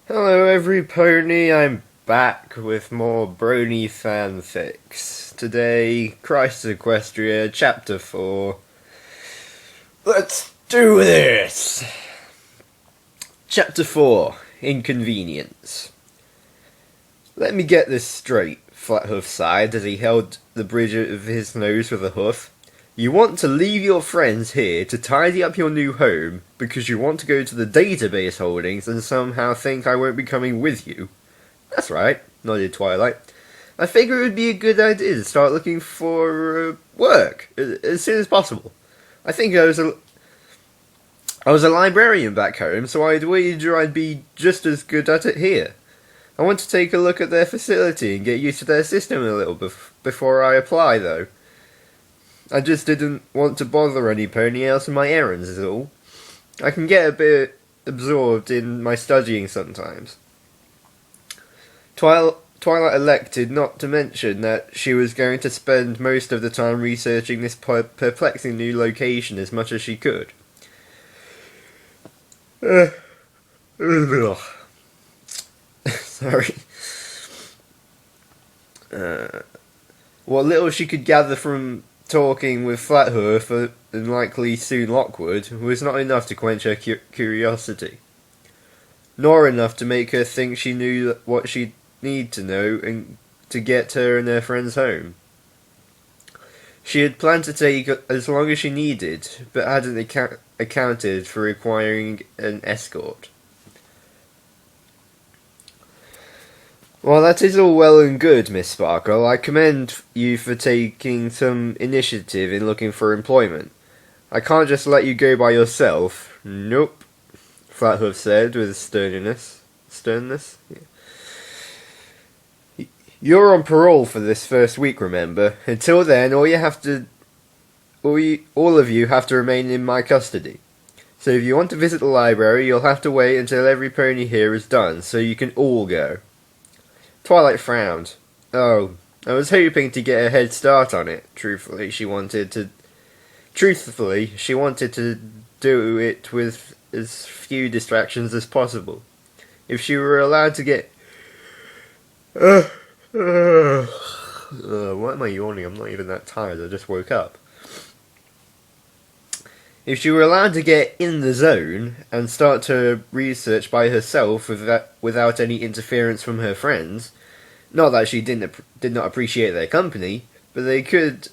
Hello every pony, I'm back with more Brony FanFics. Today, Christ Equestria, Chapter 4. Let's do this! Chapter 4, Inconvenience. Let me get this straight, Flathoof sighed as he held the bridge of his nose with a hoof. You want to leave your friends here to tidy up your new home because you want to go to the database holdings and somehow think I won't be coming with you. That's right, nodded Twilight. I figure it would be a good idea to start looking for work as soon as possible. I think I was a librarian back home, so I'd wager I'd be just as good at it here. I want to take a look at their facility and get used to their system a little before I apply, though. I just didn't want to bother any pony else in my errands is all. I can get a bit absorbed in my studying sometimes. Twilight elected not to mention that she was going to spend most of the time researching this perplexing new location as much as she could. Sorry. What little she could gather from talking with Flathoof and likely soon Lockwood was not enough to quench her curiosity, nor enough to make her think she knew what she'd need to know and to get her and her friends home. She had planned to take as long as she needed, but hadn't accounted for requiring an escort. Well, that is all well and good, Miss Sparkle. I commend you for taking some initiative in looking for employment. I can't just let you go by yourself. Nope, Flathoof said with sternness. Yeah. You're on parole for this first week, remember? Until then, all of you have to remain in my custody. So if you want to visit the library, you'll have to wait until every pony here is done, so you can all go. Twilight frowned. Oh, I was hoping to get a head start on it. Truthfully, she wanted to do it with as few distractions as possible. If she were allowed to get... why am I yawning? I'm not even that tired, I just woke up. If she were allowed to get in the zone and start to research by herself without any interference from her friends, not that she did not appreciate their company, but they could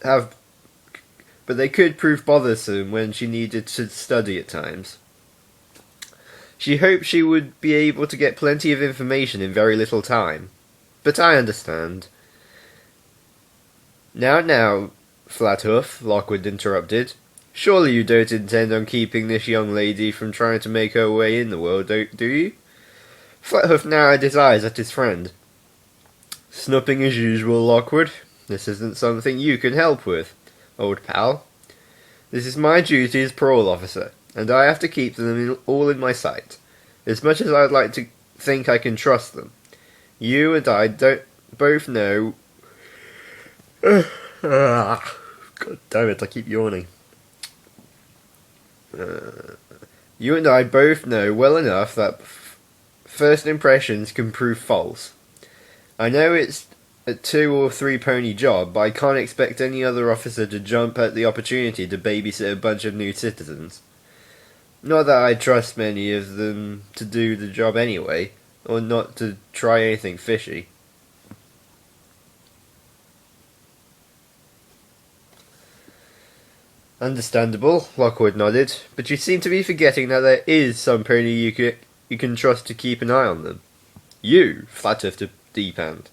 prove bothersome when she needed to study at times. She hoped she would be able to get plenty of information in very little time, but I understand. Now, Flathoof, Lockwood interrupted. Surely you don't intend on keeping this young lady from trying to make her way in the world, do you? Flathoof narrowed his eyes at his friend. Snooping as usual, Lockwood. This isn't something you can help with, old pal. This is my duty as parole officer, and I have to keep them all in my sight. As much as I'd like to think I can trust them. You and I both know... God damn it, I keep yawning. You and I both know well enough that first impressions can prove false. I know it's a 2 or 3 pony job, but I can't expect any other officer to jump at the opportunity to babysit a bunch of new citizens. Not that I trust many of them to do the job anyway, or not to try anything fishy. Understandable, Lockwood nodded, but you seem to be forgetting that there is some pony you can trust to keep an eye on them. You, Flathoof deadpanned.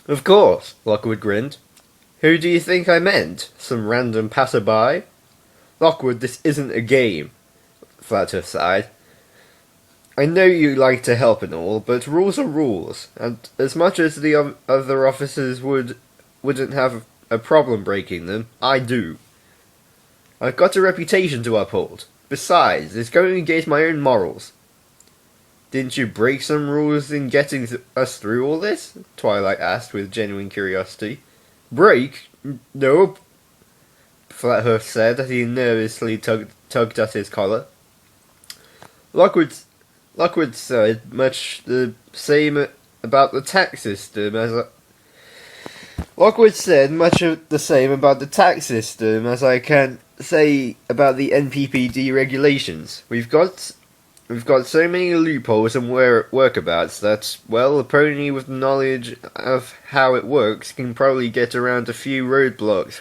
Of course, Lockwood grinned. Who do you think I meant? Some random passerby? Lockwood, this isn't a game, Flathoof sighed. I know you like to help and all, but rules are rules, and as much as the other officers wouldn't have a problem breaking them, I do. I've got a reputation to uphold. Besides, it's going against my own morals. Didn't you break some rules in getting us through all this? Twilight asked with genuine curiosity. Break? Nope, Flathoof said as he nervously tugged at his collar. Lockwood, Lockwood said much the same about the tax system as Lockwood said much of the same about the tax system as I can say about the NPPD regulations. We've got so many loopholes and workabouts that, well, a pony with knowledge of how it works can probably get around a few roadblocks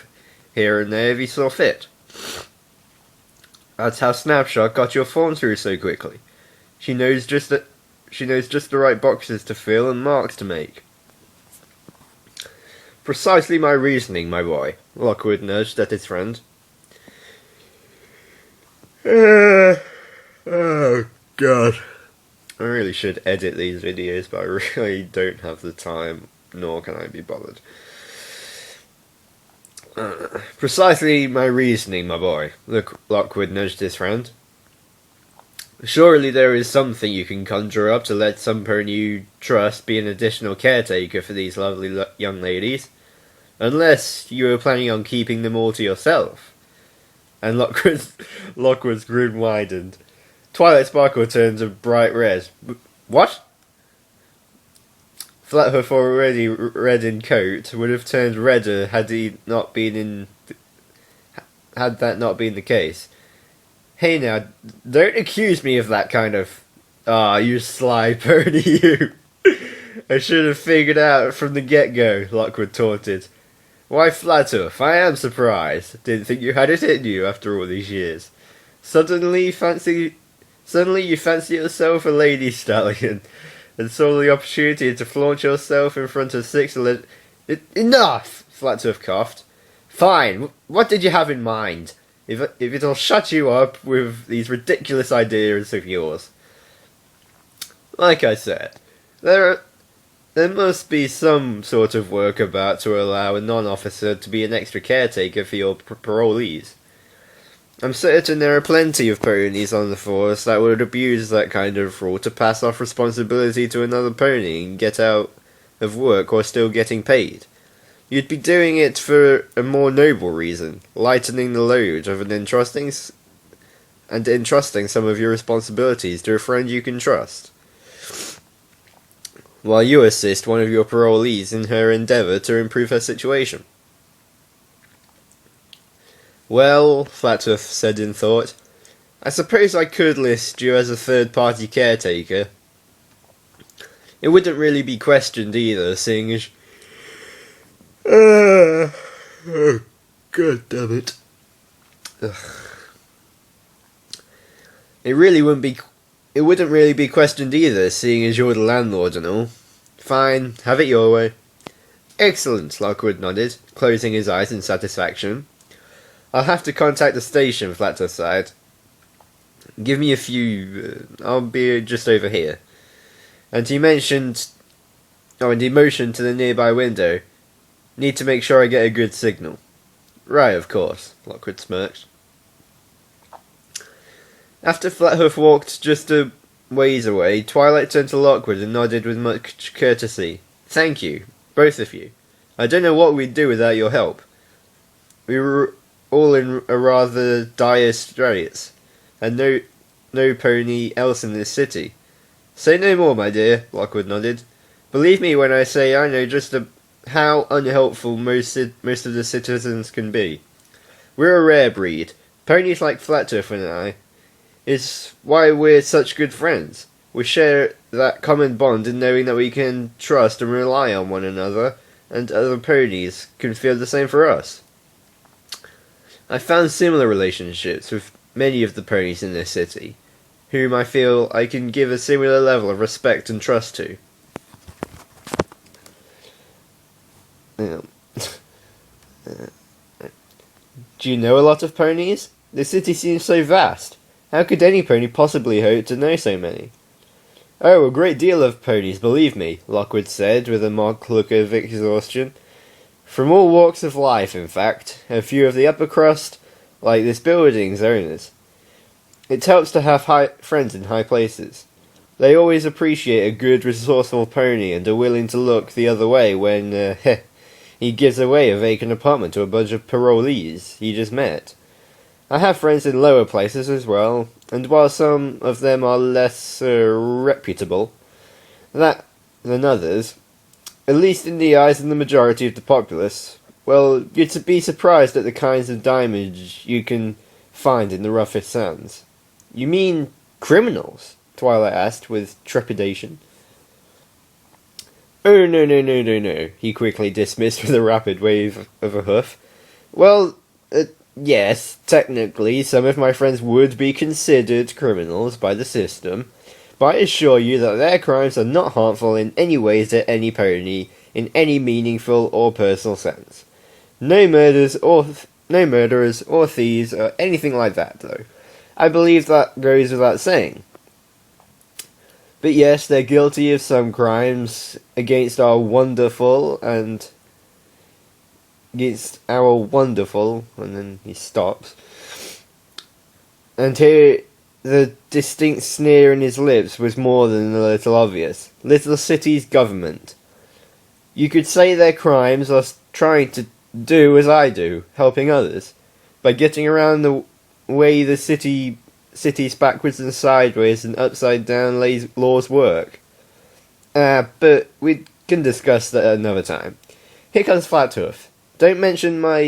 here and there if he saw fit. That's how Snapshot got your form through so quickly. She knows just the right boxes to fill and marks to make. Precisely my reasoning, my boy, Lockwood nudged at his friend. Oh, God. I really should edit these videos, but I really don't have the time, nor can I be bothered. Precisely my reasoning, my boy, Lockwood nudged his friend. Surely there is something you can conjure up to let some pony you trust be an additional caretaker for these lovely young ladies. Unless you were planning on keeping them all to yourself. And Lockwood's grin widened. Twilight Sparkle turned a bright red. What? Flathoof, already red in coat, would have turned redder had that not been the case. Hey now, don't accuse me of that kind of... you sly pony, you. I should have figured out from the get-go, Lockwood taunted. Why, Flathoof, I am surprised. Didn't think you had it in you after all these years. Suddenly you fancy yourself a lady stallion, and saw the opportunity to flaunt yourself in front of Enough! Flathoof coughed. Fine, what did you have in mind? If it'll shut you up with these ridiculous ideas of yours. Like I said, there must be some sort of workabout to allow a non-officer to be an extra caretaker for your parolees. I'm certain there are plenty of ponies on the force that would abuse that kind of rule to pass off responsibility to another pony and get out of work while still getting paid. You'd be doing it for a more noble reason, lightening the load of entrusting some of your responsibilities to a friend you can trust, while you assist one of your parolees in her endeavour to improve her situation. Well, Flathoof said in thought, I suppose I could list you as a third-party caretaker. It wouldn't really be questioned either, seeing as... oh, God damn it. Ugh. It wouldn't really be questioned either, seeing as you're the landlord and all. Fine, have it your way. Excellent, Lockwood nodded, closing his eyes in satisfaction. I'll have to contact the station, Flathoof sighed. Give me a few... I'll be just over here. And he motioned to the nearby window. Need to make sure I get a good signal. Right, of course, Lockwood smirked. After Flathoof walked just a ways away, Twilight turned to Lockwood and nodded with much courtesy. Thank you, both of you. I don't know what we'd do without your help. We were all in a rather dire straits, and no pony else in this city. Say no more, my dear, Lockwood nodded. Believe me when I say I know just how unhelpful most of the citizens can be. We're a rare breed. Ponies like Flathoof and I is why we're such good friends. We share that common bond in knowing that we can trust and rely on one another, and other ponies can feel the same for us. I found similar relationships with many of the ponies in this city, whom I feel I can give a similar level of respect and trust to. Do you know a lot of ponies? The city seems so vast. How could any pony possibly hope to know so many? Oh, a great deal of ponies, believe me, Lockwood said with a mock look of exhaustion. From all walks of life, in fact, a few of the upper crust, like this building's owners. It helps to have friends in high places. They always appreciate a good, resourceful pony and are willing to look the other way when, he gives away a vacant apartment to a bunch of parolees he just met. I have friends in lower places as well, and while some of them are less reputable than others, at least in the eyes of the majority of the populace, well, you'd to be surprised at the kinds of damage you can find in the roughest sands. You mean criminals? Twilight asked with trepidation. Oh, no, he quickly dismissed with a rapid wave of a hoof. Well, yes, technically, some of my friends would be considered criminals by the system, but I assure you that their crimes are not harmful in any way to any pony in any meaningful or personal sense. No murderers or thieves or anything like that, though. I believe that goes without saying. But yes, they're guilty of some crimes against our wonderful, and then he stops. And here, the distinct sneer in his lips was more than a little obvious. Little city's government. You could say their crimes are trying to do as I do, helping others, by getting around the way the city's backwards and sideways and upside down laws work. But we can discuss that another time. Here comes Flathoof. Don't mention my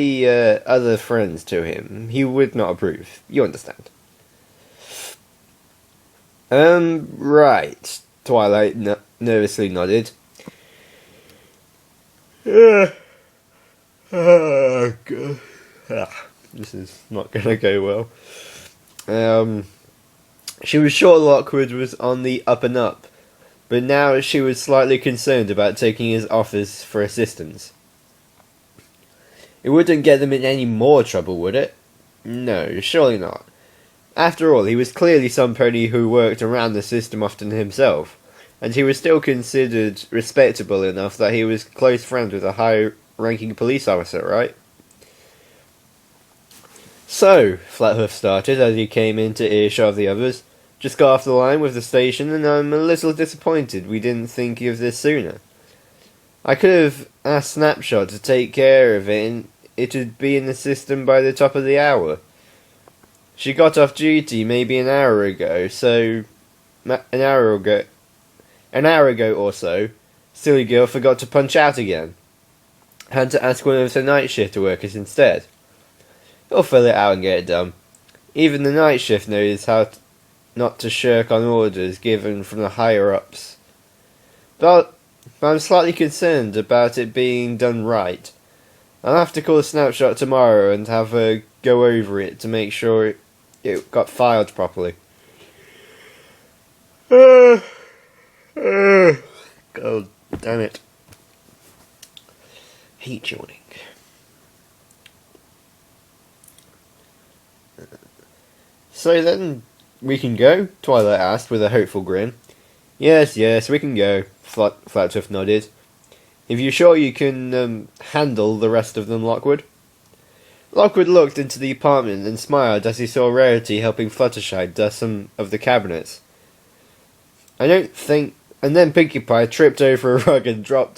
other friends to him. He would not approve. You understand. Right. Twilight nervously nodded. Oh, God. This is not gonna go well. She was sure Lockwood was on the up and up, but now she was slightly concerned about taking his offers for assistance. It wouldn't get them in any more trouble, would it? No, surely not. After all, he was clearly some pony who worked around the system often himself, and he was still considered respectable enough that he was close friends with a high-ranking police officer, right? So, Flathoof started as he came into earshot of the others. Just got off the line with the station, and I'm a little disappointed we didn't think of this sooner. I could have asked Snapshot to take care of it, and it'd be in the system by the top of the hour. She got off duty maybe an hour ago or so. Silly girl forgot to punch out again. Had to ask one of the night shift workers instead. He'll fill it out and get it done. Even the night shift knows how not to shirk on orders given from the higher-ups. But I'm slightly concerned about it being done right. I'll have to call Snapshot tomorrow and have her go over it to make sure it got filed properly. God damn it. Heat yawning. So then, we can go? Twilight asked with a hopeful grin. Yes, we can go, Flathoof nodded. If you're sure you can handle the rest of them, Lockwood? Lockwood looked into the apartment and smiled as he saw Rarity helping Fluttershy dust some of the cabinets. And then Pinkie Pie tripped over a rug and dropped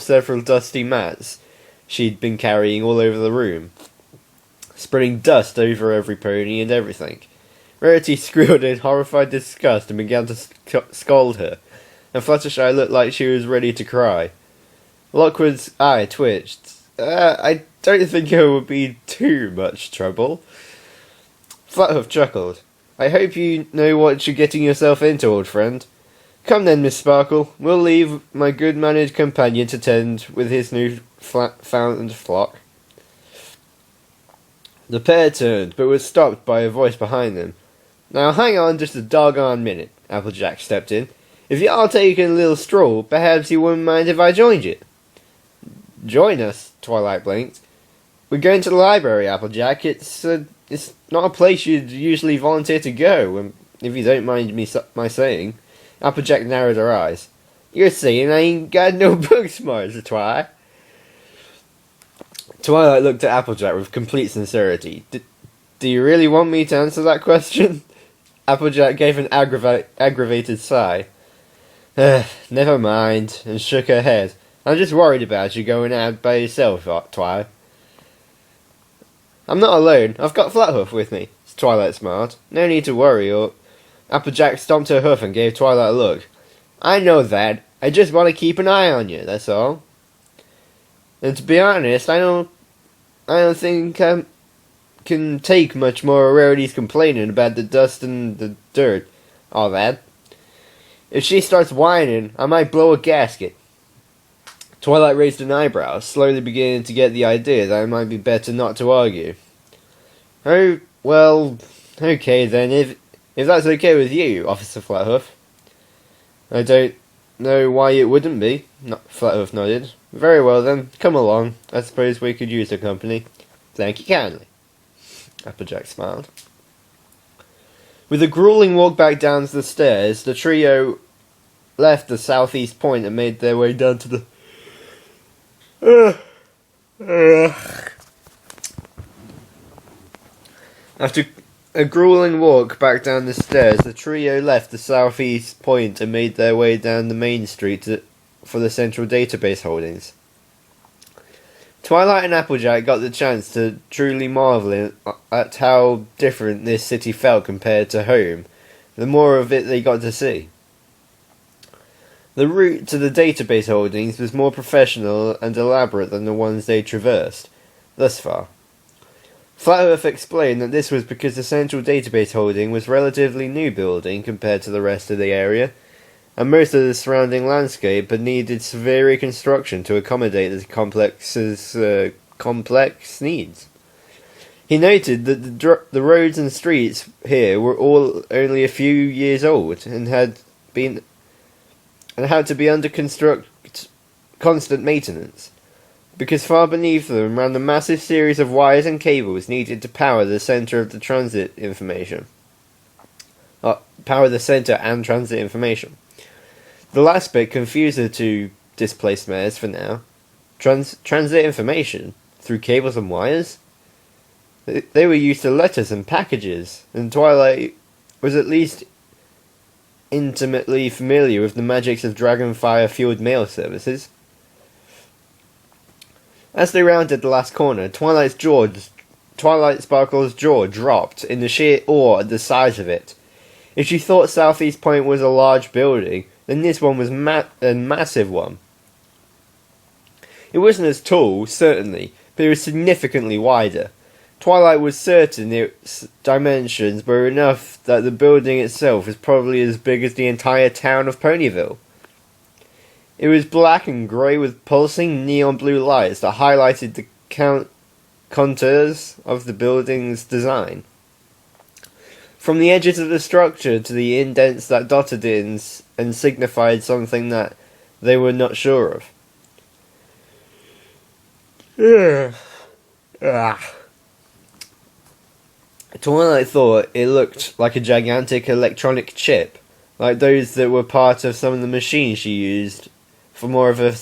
several dusty mats she'd been carrying all over the room, spreading dust over every pony and everything. Rarity squealed in horrified disgust and began to scold her, and Fluttershy looked like she was ready to cry. Lockwood's eye twitched. I don't think it would be too much trouble. Flathoof chuckled. I hope you know what you're getting yourself into, old friend. Come then, Miss Sparkle. We'll leave my good-mannered companion to tend with his new found flock. The pair turned, but was stopped by a voice behind them. Now hang on just a doggone minute, Applejack stepped in. If you are taking a little stroll, perhaps you wouldn't mind if I joined you. Join us? Twilight blinked. We're going to the library, Applejack. It's not a place you'd usually volunteer to go, if you don't mind my saying. Applejack narrowed her eyes. You're saying I ain't got no book smarts, Twi? Twilight looked at Applejack with complete sincerity. Do you really want me to answer that question? Applejack gave an aggravated sigh. Never mind, and shook her head. I'm just worried about you going out by yourself, Twi. I'm not alone. I've got Flathoof with me. Twilight smiled. No need to worry, or... Applejack stomped her hoof and gave Twilight a look. I know that. I just want to keep an eye on you, that's all. And to be honest, I don't think I can take much more of Rarity's complaining about the dust and the dirt. All that. If she starts whining, I might blow a gasket. Twilight raised an eyebrow, slowly beginning to get the idea that it might be better not to argue. Oh, well, okay then, if that's okay with you, Officer Flathoof. I don't know why it wouldn't be, Flathoof nodded. Very well then, come along. I suppose we could use the company. Thank you kindly. Applejack smiled. With a grueling walk back down the stairs, the trio left the southeast point and made their way down to the... After a grueling walk back down the stairs, the trio left the southeast point and made their way down the main street for the central database holdings. Twilight and Applejack got the chance to truly marvel at how different this city felt compared to home, the more of it they got to see. The route to the database holdings was more professional and elaborate than the ones they traversed, thus far. Flathoof explained that this was because the central database holding was a relatively new building compared to the rest of the area, and most of the surrounding landscape had needed severe reconstruction to accommodate the complex's complex needs. He noted that the roads and streets here were all only a few years old and had to be under constant maintenance, because far beneath them ran the massive series of wires and cables needed to power the center of the transit information. The last bit confused the two displaced mayors for now. Transit information? Through cables and wires? They were used to letters and packages, and Twilight was at least intimately familiar with the magics of dragonfire-fueled mail services. As they rounded the last corner, Twilight Sparkle's jaw dropped in the sheer awe at the size of it. If she thought Southeast Point was a large building, then this one was a massive one. It wasn't as tall, certainly, but it was significantly wider. Twilight was certain its dimensions were enough that the building itself was probably as big as the entire town of Ponyville. It was black and grey with pulsing neon blue lights that highlighted the contours of the building's design. From the edges of the structure to the indents that dotted it and signified something that they were not sure of. Twilight thought it looked like a gigantic electronic chip, like those that were part of some of the machines she used for more of her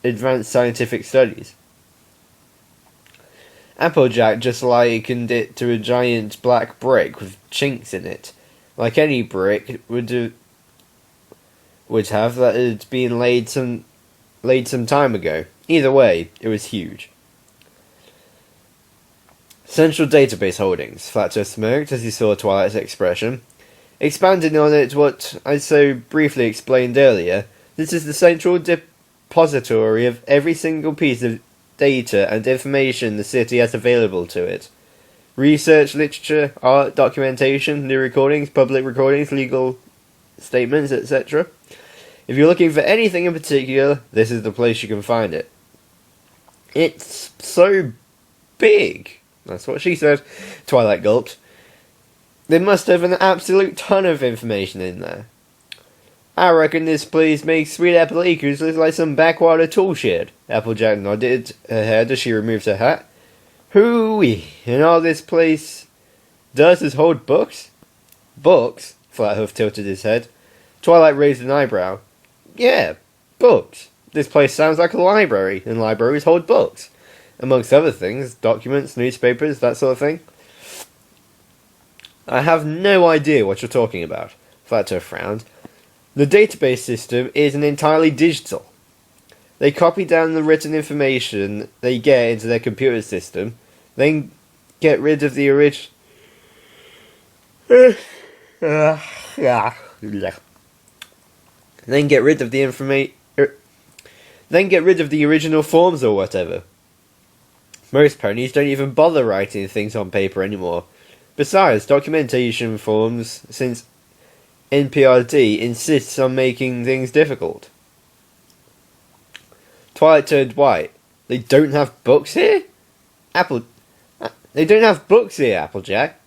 advanced scientific studies. Applejack just likened it to a giant black brick with chinks in it, like any brick would have that had been laid some time ago. Either way, it was huge. Central database holdings, Flathoof smirked as he saw Twilight's expression. Expanding on it what I so briefly explained earlier, this is the central depository of every single piece of data and information the city has available to it. Research, literature, art, documentation, new recordings, public recordings, legal statements, etc. If you're looking for anything in particular, this is the place you can find it. It's so big. That's what she said. Twilight gulped. They must have an absolute ton of information in there. I reckon this place makes Sweet Apple Acres look like some backwater tool shed. Applejack nodded her head as she removed her hat. Hooey! And all this place does is hold books? Books? Flathoof tilted his head. Twilight raised an eyebrow. Yeah, books. This place sounds like a library, and libraries hold books. Amongst other things, documents, newspapers, that sort of thing. I have no idea what you're talking about. Flathoof frowned. The database system isn't entirely digital. They copy down the written information they get into their computer system, then get rid of the then get rid of the then get rid of the original forms or whatever. Most ponies don't even bother writing things on paper anymore. Besides, documentation forms, since NPRD insists on making things difficult. Twilight turned white. They don't have books here? They don't have books here, Applejack.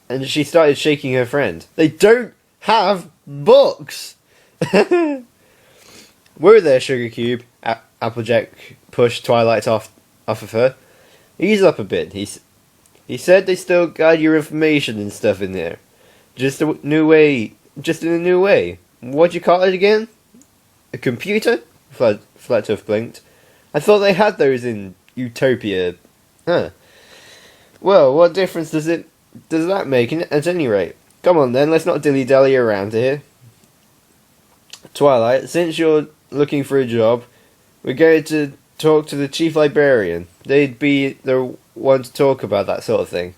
And she started shaking her friend. They don't have books! Whoa there, Sugar Cube. Applejack pushed Twilight off of her. Ease up a bit. He said they still got your information and stuff in there. Just in a new way. What'd you call it again? A computer? Flathoof blinked. I thought they had those in Utopia. Huh. Well, what difference does that make at any rate? Come on then, let's not dilly-dally around here. Twilight, since you're looking for a job, we're going to talk to the chief librarian. They'd be the one to talk about that sort of thing.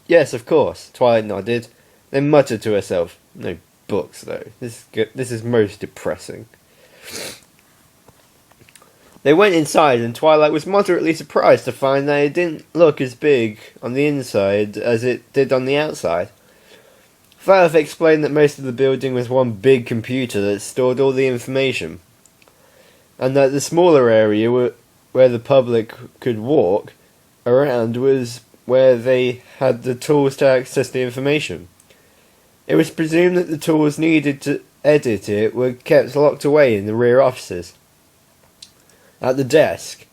Yes, of course. Twilight nodded, then muttered to herself. No books, though. This is most depressing. They went inside, and Twilight was moderately surprised to find that it didn't look as big on the inside as it did on the outside. Flathoof explained that most of the building was one big computer that stored all the information, and that the smaller area where the public could walk around was where they had the tools to access the information. It was presumed that the tools needed to edit it were kept locked away in the rear offices. At the desk,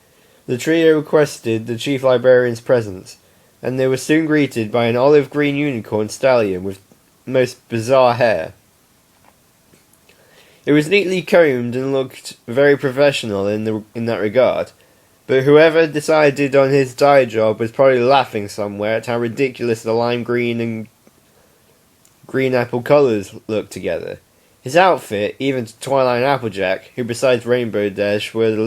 the trio requested the chief librarian's presence, and they were soon greeted by an olive-green unicorn stallion with most bizarre hair. It was neatly combed and looked very professional in that regard, but whoever decided on his dye job was probably laughing somewhere at how ridiculous the lime green and green apple colours looked together. His outfit, even to Twilight and Applejack, who besides Rainbow Dash were the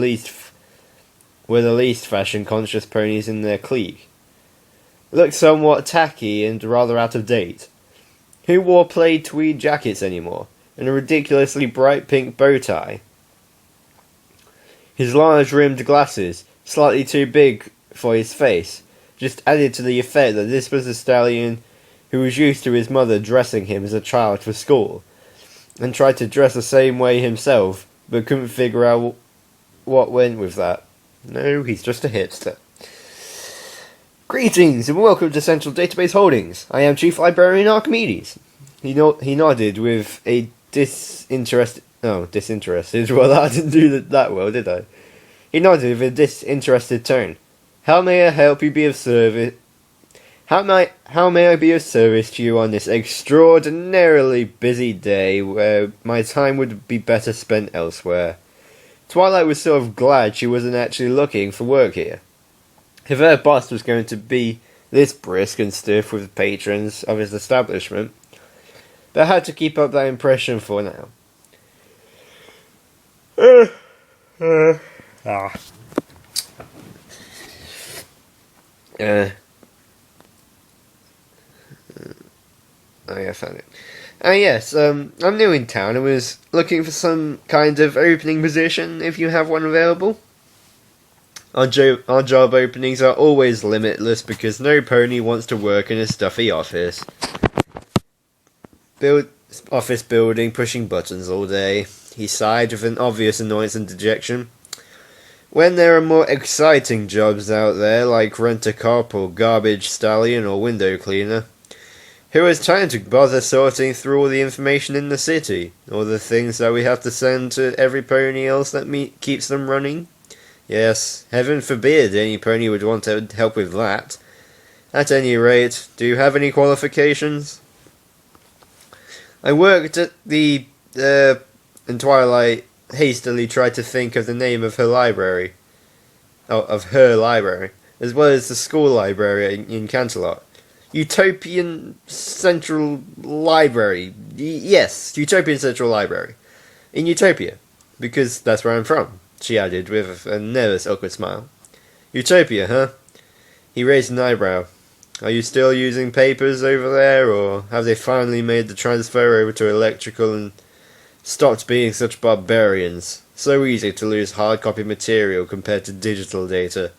least fashion-conscious ponies in their clique, looked somewhat tacky and rather out of date. Who wore plaid tweed jackets anymore, and a ridiculously bright pink bow tie? His large-rimmed glasses, slightly too big for his face, just added to the effect that this was a stallion who was used to his mother dressing him as a child for school, and tried to dress the same way himself, but couldn't figure out what went with that. No, he's just a hipster. Greetings and welcome to Central Database Holdings. I am Chief Librarian Archimedes. He nodded with a disinterested... Well, I didn't do that well, did I? He nodded with a disinterested tone. How may I help you be of service? How may I be of service to you on this extraordinarily busy day where my time would be better spent elsewhere? Twilight was sort of glad she wasn't actually looking for work here. If her boss was going to be this brisk and stiff with patrons of his establishment, they had to keep up that impression for now. Oh yeah, I found it. Yes, I'm new in town and was looking for some kind of opening position, if you have one available. Our job openings are always limitless because no pony wants to work in a stuffy office. Office building, pushing buttons all day. He sighed with an obvious annoyance and dejection. When there are more exciting jobs out there, like rent-a-cop or garbage stallion or window cleaner, who has time to bother sorting through all the information in the city, or the things that we have to send to every pony else that keeps them running? Yes, heaven forbid any pony would want to help with that. At any rate, do you have any qualifications? I worked at the, and Twilight hastily tried to think of the name of her library. Of her library, as well as the school library in Canterlot. Utopian Central Library. Yes, Utopian Central Library. In Utopia. Because that's where I'm from, she added with a nervous, awkward smile. Utopia, huh? He raised an eyebrow. Are you still using papers over there, or have they finally made the transfer over to electrical and stopped being such barbarians? So easy to lose hard copy material compared to digital data.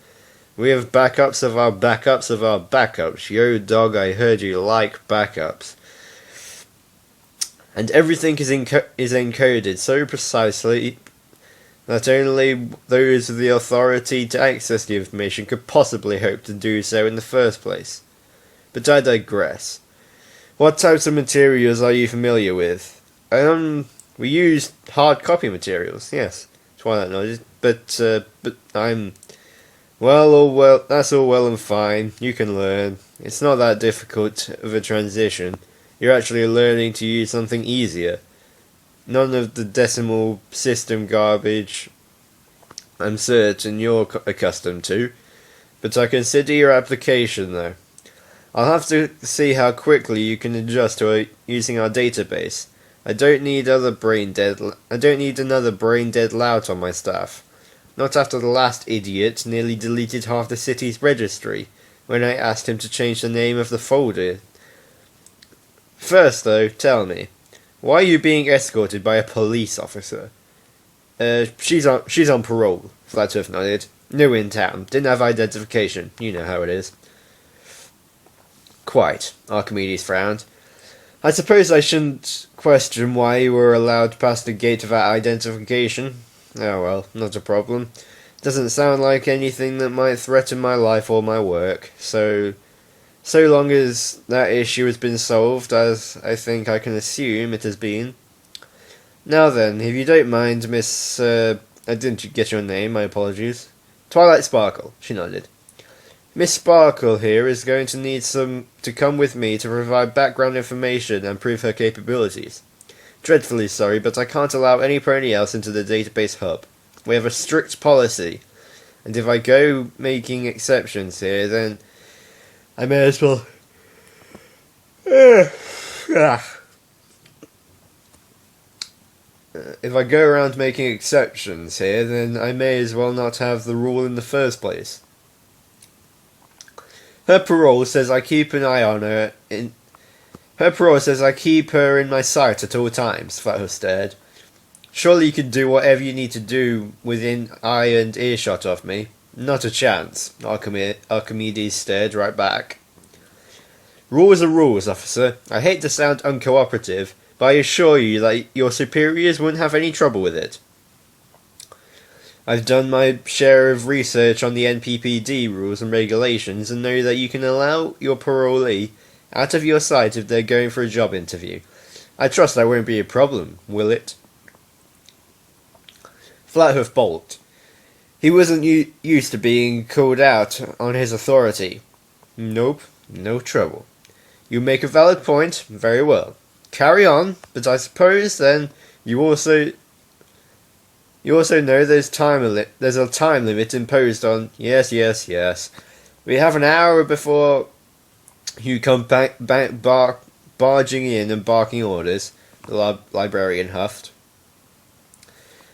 We have backups of our backups of our backups. Yo, dog, I heard you like backups. And everything is encoded so precisely that only those with the authority to access the information could possibly hope to do so in the first place. But I digress. What types of materials are you familiar with? We use hard copy materials, yes. Twilight nodded. But I'm... Well, that's all well and fine. You can learn. It's not that difficult of a transition. You're actually learning to use something easier. None of the decimal system garbage I'm certain you're accustomed to. But I consider your application, though. I'll have to see how quickly you can adjust to using our database. I don't need another brain dead lout on my staff. Not after the last idiot nearly deleted half the city's registry when I asked him to change the name of the folder. First, though, tell me, why are you being escorted by a police officer? She's on parole, Flathoof nodded. New in town, didn't have identification, you know how it is. Quite, Archimedes frowned. I suppose I shouldn't question why you were allowed past the gate without identification. Oh well, not a problem. Doesn't sound like anything that might threaten my life or my work, so long as that issue has been solved, as I think I can assume it has been. Now then, if you don't mind, Miss... I didn't get your name, my apologies. Twilight Sparkle, she nodded. Miss Sparkle here is going to need to come with me to provide background information and prove her capabilities. Dreadfully sorry, but I can't allow any pony else into the database hub. We have a strict policy, and if I go making exceptions here, then I may as well... If I go around making exceptions here, then I may as well not have the rule in the first place. Her parole says I keep an eye on her in... Her parole says I keep her in my sight at all times, Flathoof stared. Surely you can do whatever you need to do within eye and earshot of me. Not a chance, Archimedes stared right back. Rules are rules, officer. I hate to sound uncooperative, but I assure you that your superiors wouldn't have any trouble with it. I've done my share of research on the NPPD rules and regulations and know that you can allow your parolee out of your sight if they're going for a job interview. I trust that won't be a problem, will it? Flathoof balked. He wasn't used to being called out on his authority. Nope, no trouble. You make a valid point, very well. Carry on, but I suppose then you also know there's a time limit imposed on... Yes. We have an hour before you come barging in and barking orders, the librarian huffed.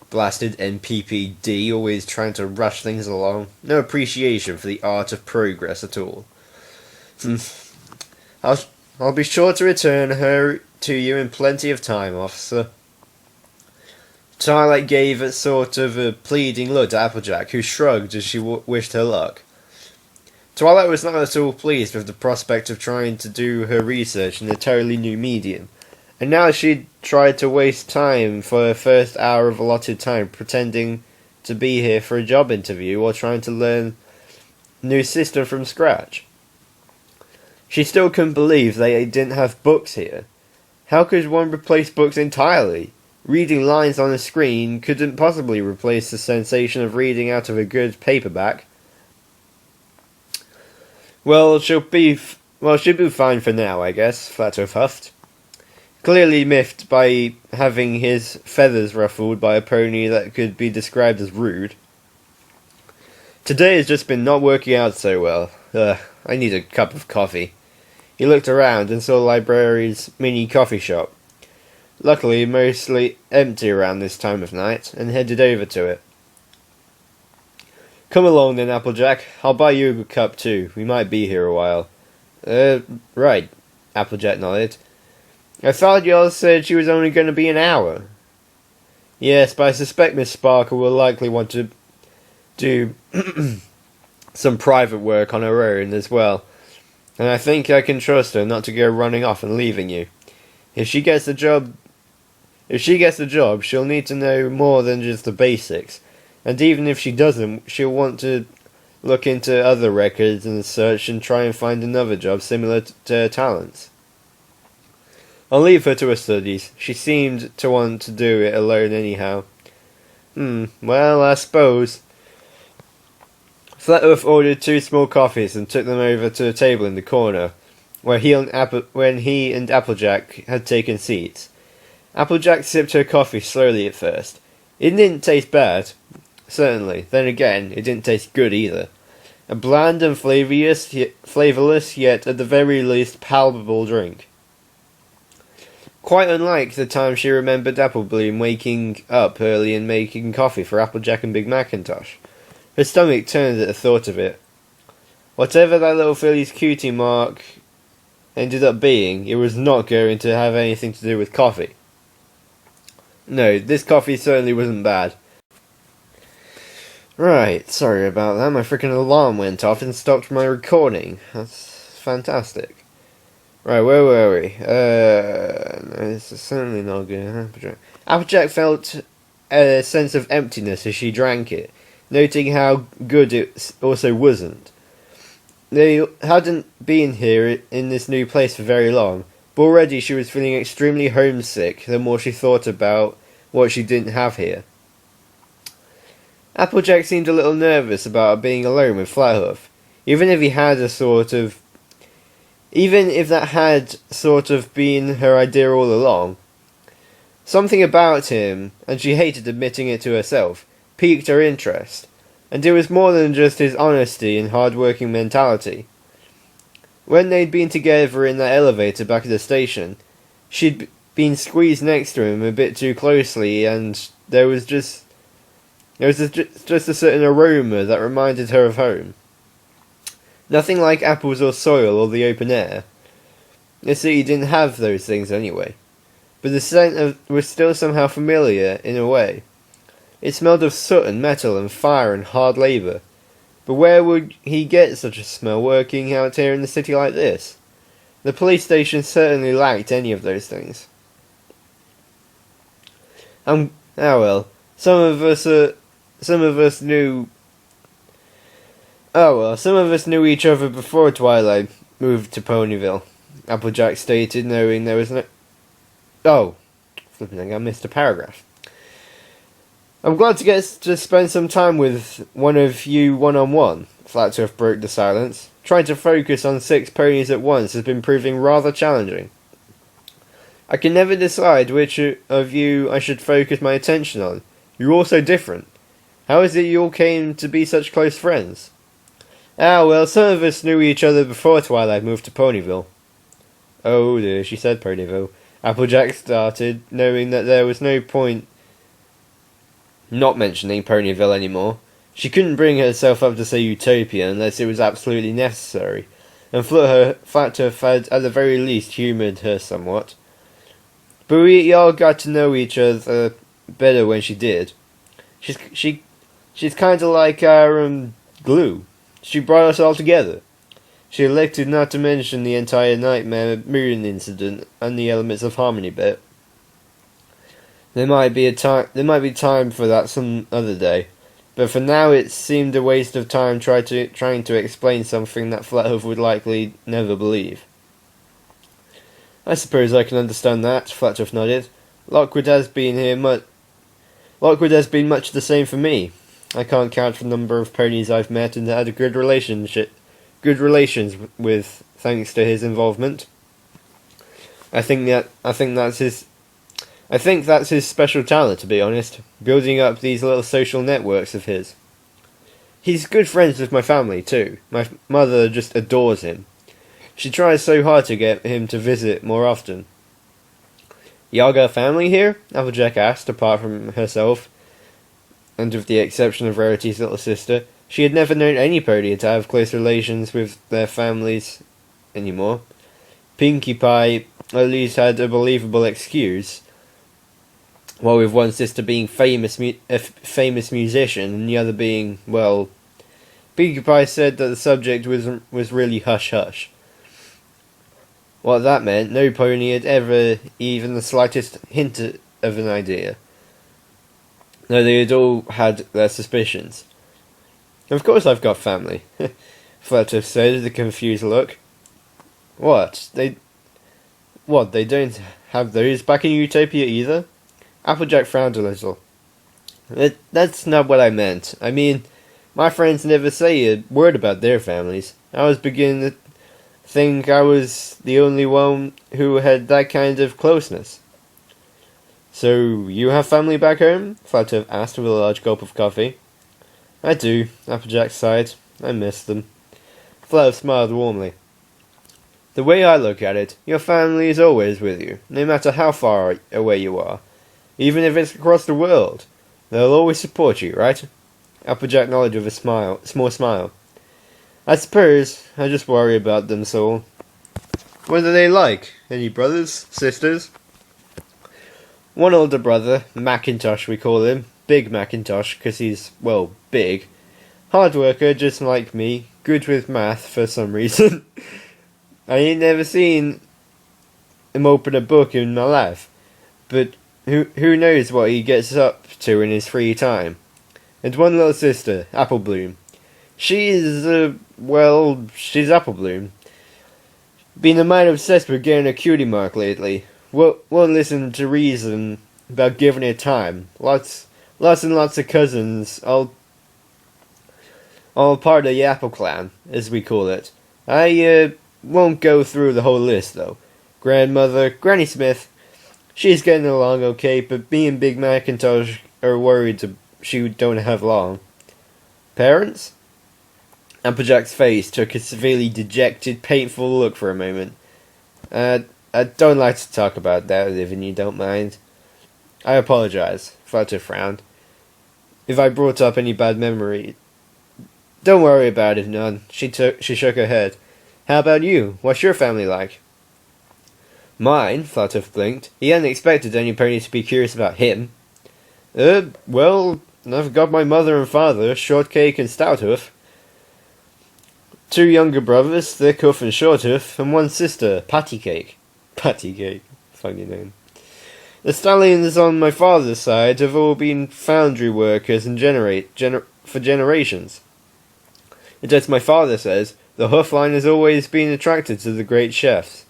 Blasted NPPD, always trying to rush things along. No appreciation for the art of progress at all. I'll be sure to return her to you in plenty of time, officer. Twilight gave a sort of a pleading look to Applejack, who shrugged as she wished her luck. Twilight was not at all pleased with the prospect of trying to do her research in a totally new medium, and now she'd tried to waste time for her first hour of allotted time pretending to be here for a job interview or trying to learn a new system from scratch. She still couldn't believe they didn't have books here. How could one replace books entirely? Reading lines on a screen couldn't possibly replace the sensation of reading out of a good paperback. Well, she'll be fine for now, I guess, Flathoof huffed. Clearly miffed by having his feathers ruffled by a pony that could be described as rude. Today has just been not working out so well. I need a cup of coffee. He looked around and saw the library's mini coffee shop. Luckily, mostly empty around this time of night, and headed over to it. Come along then, Applejack. I'll buy you a cup too. We might be here a while. Right. Applejack nodded. I thought y'all said she was only going to be an hour. Yes, but I suspect Miss Sparkle will likely want to do some private work on her own as well. And I think I can trust her not to go running off and leaving you. If she gets the job, she'll need to know more than just the basics. And even if she doesn't, she'll want to look into other records and such and try and find another job similar to her talents. I'll leave her to her studies. She seemed to want to do it alone anyhow. Well, I suppose. Flathoof ordered 2 small coffees and took them over to a table in the corner, where he and Applejack had taken seats. Applejack sipped her coffee slowly at first. It didn't taste bad, certainly. Then again, it didn't taste good either. A bland and flavourless, yet at the very least palpable drink. Quite unlike the time she remembered Applebloom waking up early and making coffee for Applejack and Big Macintosh. Her stomach turned at the thought of it. Whatever that little filly's cutie mark ended up being, it was not going to have anything to do with coffee. No, this coffee certainly wasn't bad. Right, sorry about that. My freaking alarm went off and stopped my recording. That's fantastic. Right, where were we? No, this is certainly not good. Applejack felt a sense of emptiness as she drank it, noting how good it also wasn't. They hadn't been here in this new place for very long, but already she was feeling extremely homesick the more she thought about what she didn't have here. Applejack seemed a little nervous about being alone with Flathoof, even if that had sort of been her idea all along. Something about him, and she hated admitting it to herself, piqued her interest, and it was more than just his honesty and hard-working mentality. When they'd been together in that elevator back at the station, she'd been squeezed next to him a bit too closely, and there was just a certain aroma that reminded her of home. Nothing like apples or soil or the open air. The city didn't have those things anyway, but the scent was still somehow familiar in a way. It smelled of soot and metal and fire and hard labour. But where would he get such a smell working out here in a city like this? The police station certainly lacked any of those things. Some of us knew each other before Twilight moved to Ponyville, Applejack stated, knowing there was no... Oh, flipping, I missed a paragraph. I'm glad to get to spend some time with one of you one-on-one, Flathoof broke the silence. Trying to focus on 6 ponies at once has been proving rather challenging. I can never decide which of you I should focus my attention on. You're all so different. How is it you all came to be such close friends? Well, some of us knew each other before Twilight moved to Ponyville. Oh dear, she said Ponyville. Applejack started, knowing that there was no point not mentioning Ponyville anymore. She couldn't bring herself up to say Utopia unless it was absolutely necessary, and Flathoof had at the very least humoured her somewhat. But we all got to know each other better when she did. She's kinda like our, glue. She brought us all together. She elected not to mention the entire Nightmare Moon incident and the Elements of Harmony bit. There might be time for that some other day, but for now it seemed a waste of time trying to explain something that Flathoof would likely never believe. I suppose I can understand that, Flathoof nodded. Lockwood has been much the same for me. I can't count the number of ponies I've met and had a good relations with, thanks to his involvement. I think that's his special talent, to be honest, building up these little social networks of his. He's good friends with my family, too. My mother just adores him. She tries so hard to get him to visit more often. Y'all got a family here? Applejack asked, apart from herself, and with the exception of Rarity's little sister. She had never known any pony to have close relations with their families anymore. Pinkie Pie at least had a believable excuse, while with one sister being a famous musician and the other being, well, Pinkie Pie said that the subject was really hush-hush. What that meant, no pony had ever even the slightest hint of an idea, though they had all had their suspicions. Of course I've got family, Flathoof said with a confused look. What, they don't have those back in Utopia either? Applejack frowned a little. That's not what I meant. I mean, my friends never say a word about their families. I was beginning to think I was the only one who had that kind of closeness. So, you have family back home? Flathoof asked with a large gulp of coffee. I do, Applejack sighed. I miss them. Flathoof smiled warmly. The way I look at it, your family is always with you, no matter how far away you are. Even if it's across the world, they'll always support you, right? Applejack nodded with a small smile. I suppose I just worry about them so. What are they like? Any brothers? Sisters? One older brother, Macintosh we call him. Big Macintosh, 'cause he's, well, big. Hard worker, just like me. Good with math, for some reason. I ain't never seen him open a book in my life. But who knows what he gets up to in his free time. And one little sister, Apple Bloom. She's Apple Bloom. Been a mite obsessed with getting a cutie mark lately. Won't listen to reason about giving it time. Lots and lots of cousins, all part of the Apple clan, as we call it. I won't go through the whole list, though. Grandmother, Granny Smith, she's getting along okay, but me and Big Macintosh are worried she don't have long. Parents? Applejack's face took a severely dejected, painful look for a moment. I don't like to talk about that, if you don't mind. I apologize, Flathoof frowned. If I brought up any bad memory. Don't worry about it, none. She shook her head. How about you? What's your family like? Mine, Flathoof blinked. He hadn't expected any pony to be curious about him. Well, I've got my mother and father, Shortcake and Stouthoof. 2 younger brothers, Thickhoof and Shorthoof, and 1 sister, Pattycake. Pattycake. Funny name. The stallions on my father's side have all been foundry workers and for generations. And as my father says, the hoof line has always been attracted to the great chefs.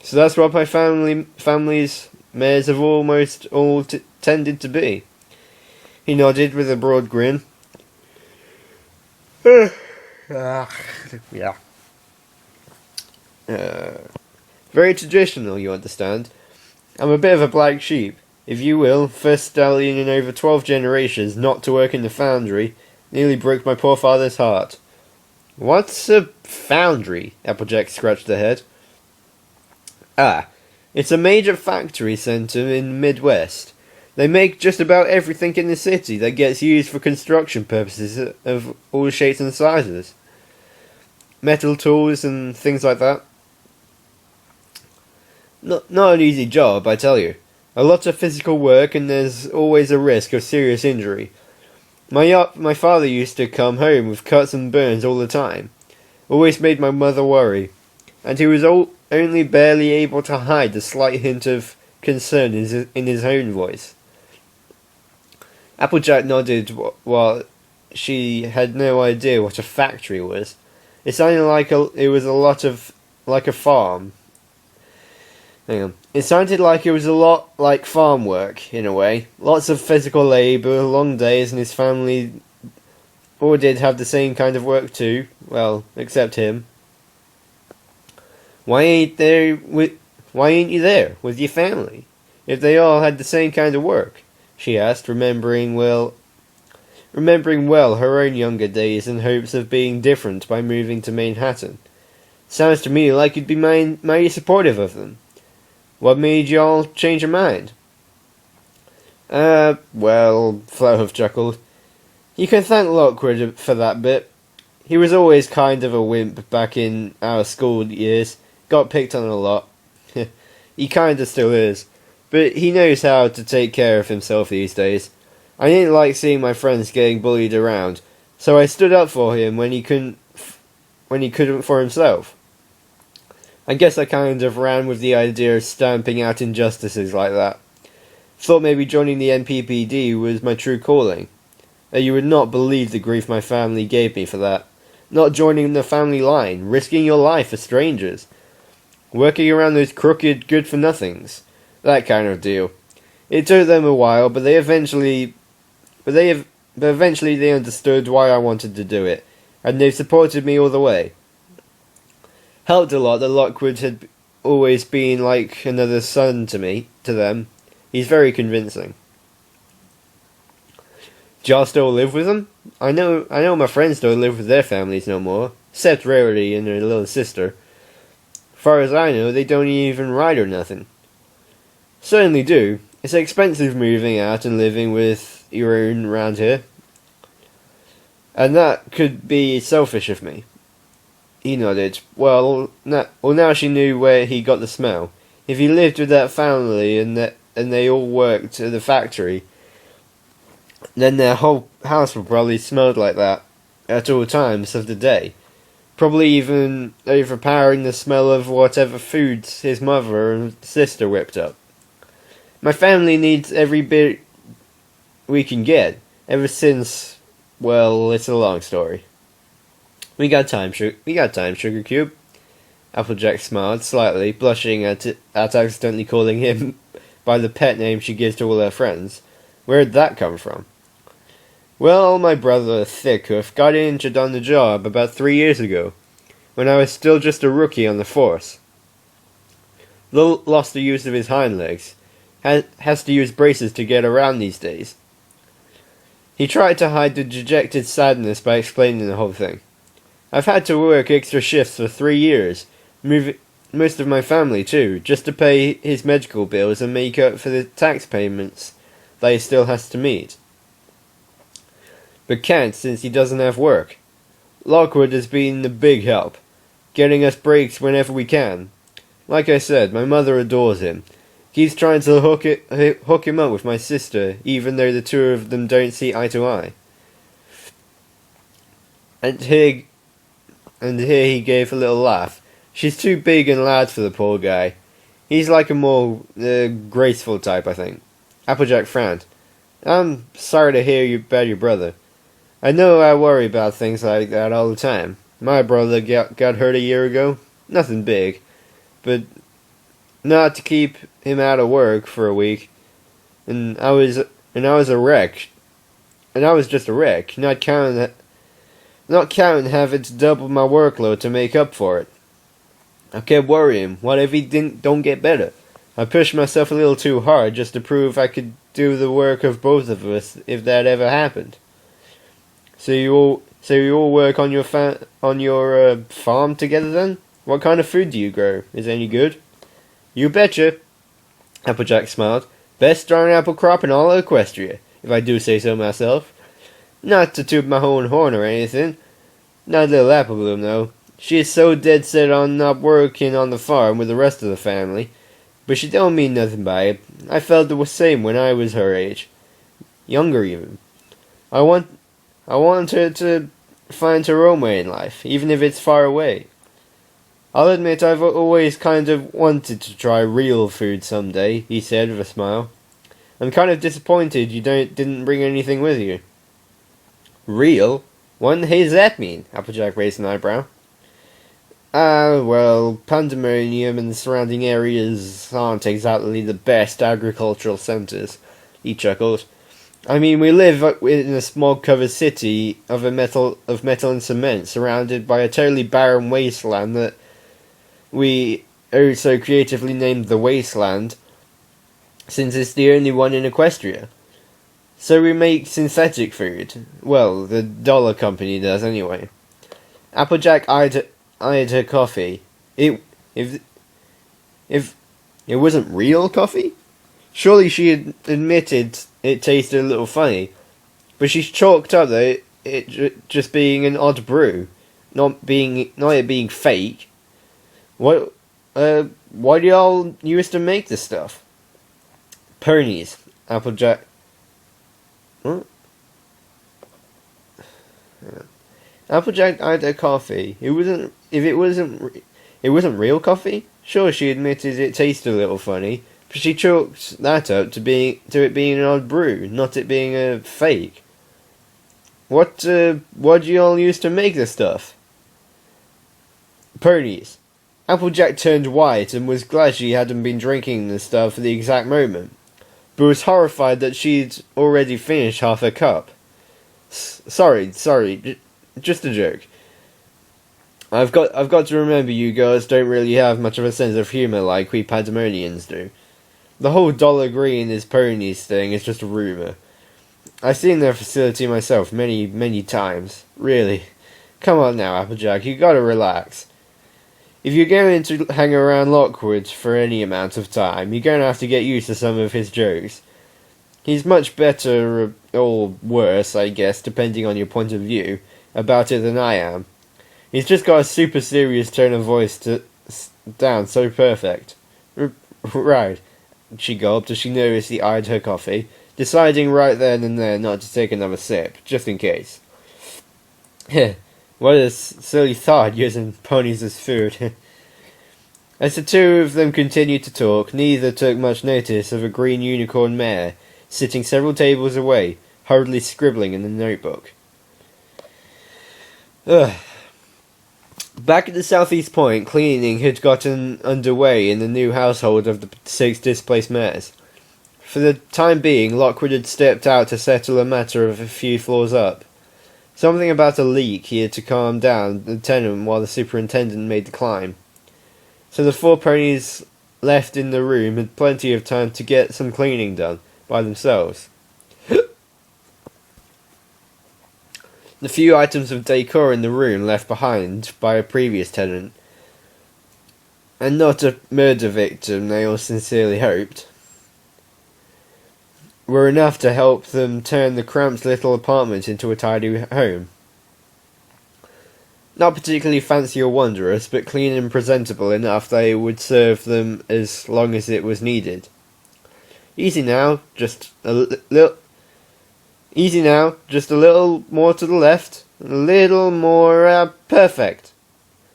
So that's what my family's mares have almost all tended to be. He nodded with a broad grin. Yeah. Very traditional, you understand. I'm a bit of a black sheep, if you will. First stallion in over 12 generations not to work in the foundry. Nearly broke my poor father's heart. What's a foundry? Applejack scratched her head. It's a major factory centre in the Midwest. They make just about everything in the city that gets used for construction purposes of all shapes and sizes. Metal tools and things like that. Not an easy job, I tell you. A lot of physical work, and there's always a risk of serious injury. My father used to come home with cuts and burns all the time. Always made my mother worry. And he was only barely able to hide the slight hint of concern in his own voice. Applejack nodded while she had no idea what a factory was. It sounded like it was like a farm. Hang on. It sounded like it was a lot like farm work, in a way. Lots of physical labour, long days, and his family all did have the same kind of work too. Well, except him. Why ain't you there with your family? If they all had the same kind of work? She asked, remembering well her own younger days and hopes of being different by moving to Manhattan. Sounds to me like you'd be mighty supportive of them. What made y'all change your mind? Well, Flathoof chuckled. You can thank Lockwood for that bit. He was always kind of a wimp back in our school years. Got picked on a lot. He kinda still is. But he knows how to take care of himself these days. I didn't like seeing my friends getting bullied around, so I stood up for him when he couldn't for himself. I guess I kind of ran with the idea of stamping out injustices like that. Thought maybe joining the NPPD was my true calling. You would not believe the grief my family gave me for that. Not joining the family line, risking your life for strangers. Working around those crooked good-for-nothings. That kind of deal. It took them a while, but eventually they understood why I wanted to do it, and they've supported me all the way. Helped a lot that Lockwood had always been like another son to them. He's very convincing. Do y'all still live with them? I know my friends don't live with their families no more, except rarely and their little sister. Far as I know, they don't even ride or nothing. Certainly do. It's expensive moving out and living with your own around here. And that could be selfish of me. He nodded. Well, now she knew where he got the smell. If he lived with that family and they all worked at the factory, then their whole house would probably smell like that at all times of the day. Probably even overpowering the smell of whatever foods his mother and sister whipped up. My family needs every bit we can get, ever since, well, it's a long story. We got time, Sugar Cube. Applejack smiled slightly, blushing at accidentally calling him by the pet name she gives to all her friends. Where'd that come from? Well, my brother, Thickhoof, got injured on the job about 3 years ago, when I was still just a rookie on the force. Lost the use of his hind legs. Has to use braces to get around these days. He tried to hide the dejected sadness by explaining the whole thing. I've had to work extra shifts for 3 years, most of my family too, just to pay his medical bills and make up for the tax payments that he still has to meet. But can't since he doesn't have work. Lockwood has been a big help, getting us breaks whenever we can. Like I said, my mother adores him. Keeps trying to hook him up with my sister, even though the two of them don't see eye to eye. And here he gave a little laugh. She's too big and loud for the poor guy. He's like a more graceful type, I think. Applejack frowned. I'm sorry to hear about your brother. I know I worry about things like that all the time. My brother got hurt a year ago. Nothing big. But not to keep him out of work for a week. And I was a wreck. And I was just a wreck, not counting having to double my workload to make up for it. I kept worrying, what if he don't get better? I pushed myself a little too hard just to prove I could do the work of both of us if that ever happened. So you all work on your farm together then? What kind of food do you grow? Is it any good? You betcha. Applejack smiled. Best darn apple crop in all of Equestria, if I do say so myself. Not to toot my own horn or anything. Not little Apple Bloom, though. She is so dead set on not working on the farm with the rest of the family. But she don't mean nothing by it. I felt the same when I was her age. Younger, even. I want her to find her own way in life, even if it's far away. I'll admit I've always kind of wanted to try real food someday, he said with a smile. I'm kind of disappointed you didn't bring anything with you. Real? What does that mean? Applejack raised an eyebrow. Well, Pandemonium and the surrounding areas aren't exactly the best agricultural centres, he chuckled. I mean, we live in a small covered city of metal and cement, surrounded by a totally barren wasteland that we so creatively named the Wasteland, since it's the only one in Equestria. So we make synthetic food. Well, the dollar company does anyway. Applejack eyed her coffee. If it wasn't real coffee? Surely she had admitted it tasted a little funny. But she's chalked up that just being an odd brew, not it being fake. What? Why do y'all used to make this stuff? Ponies, Applejack. What? Yeah. Applejack eyed her coffee. It wasn't real coffee. Sure, she admitted it tasted a little funny, but she chalked that up to it being an odd brew, not it being a fake. What do y'all use to make this stuff? Ponies. Applejack turned white and was glad she hadn't been drinking the stuff at the exact moment, but was horrified that she'd already finished half her cup. Sorry, just a joke. I've got to remember you girls don't really have much of a sense of humour like we Pandemonians do. The whole Dollar Green is ponies thing is just a rumour. I've seen their facility myself many times. Really. Come on now, Applejack, you gotta relax. If you're going to hang around Lockwood for any amount of time, you're going to have to get used to some of his jokes. He's much better, or worse, I guess, depending on your point of view, about it than I am. He's just got a super serious tone of voice to sound so perfect. Right, she gulped as she nervously eyed her coffee, deciding right then and there not to take another sip, just in case. Heh. What a silly thought, using ponies as food. As the two of them continued to talk, neither took much notice of a green unicorn mare, sitting several tables away, hurriedly scribbling in a notebook. Ugh. Back at the southeast point, cleaning had gotten underway in the new household of the 6 displaced mares. For the time being, Lockwood had stepped out to settle a matter of a few floors up. Something about a leak he had to calm down the tenant while the superintendent made the climb. So the 4 ponies left in the room had plenty of time to get some cleaning done by themselves. The few items of decor in the room left behind by a previous tenant, and not a murder victim they all sincerely hoped, were enough to help them turn the cramped little apartment into a tidy home. Not particularly fancy or wondrous, but clean and presentable enough that it would serve them as long as it was needed. Easy now, just a little more to the left, a little more, perfect.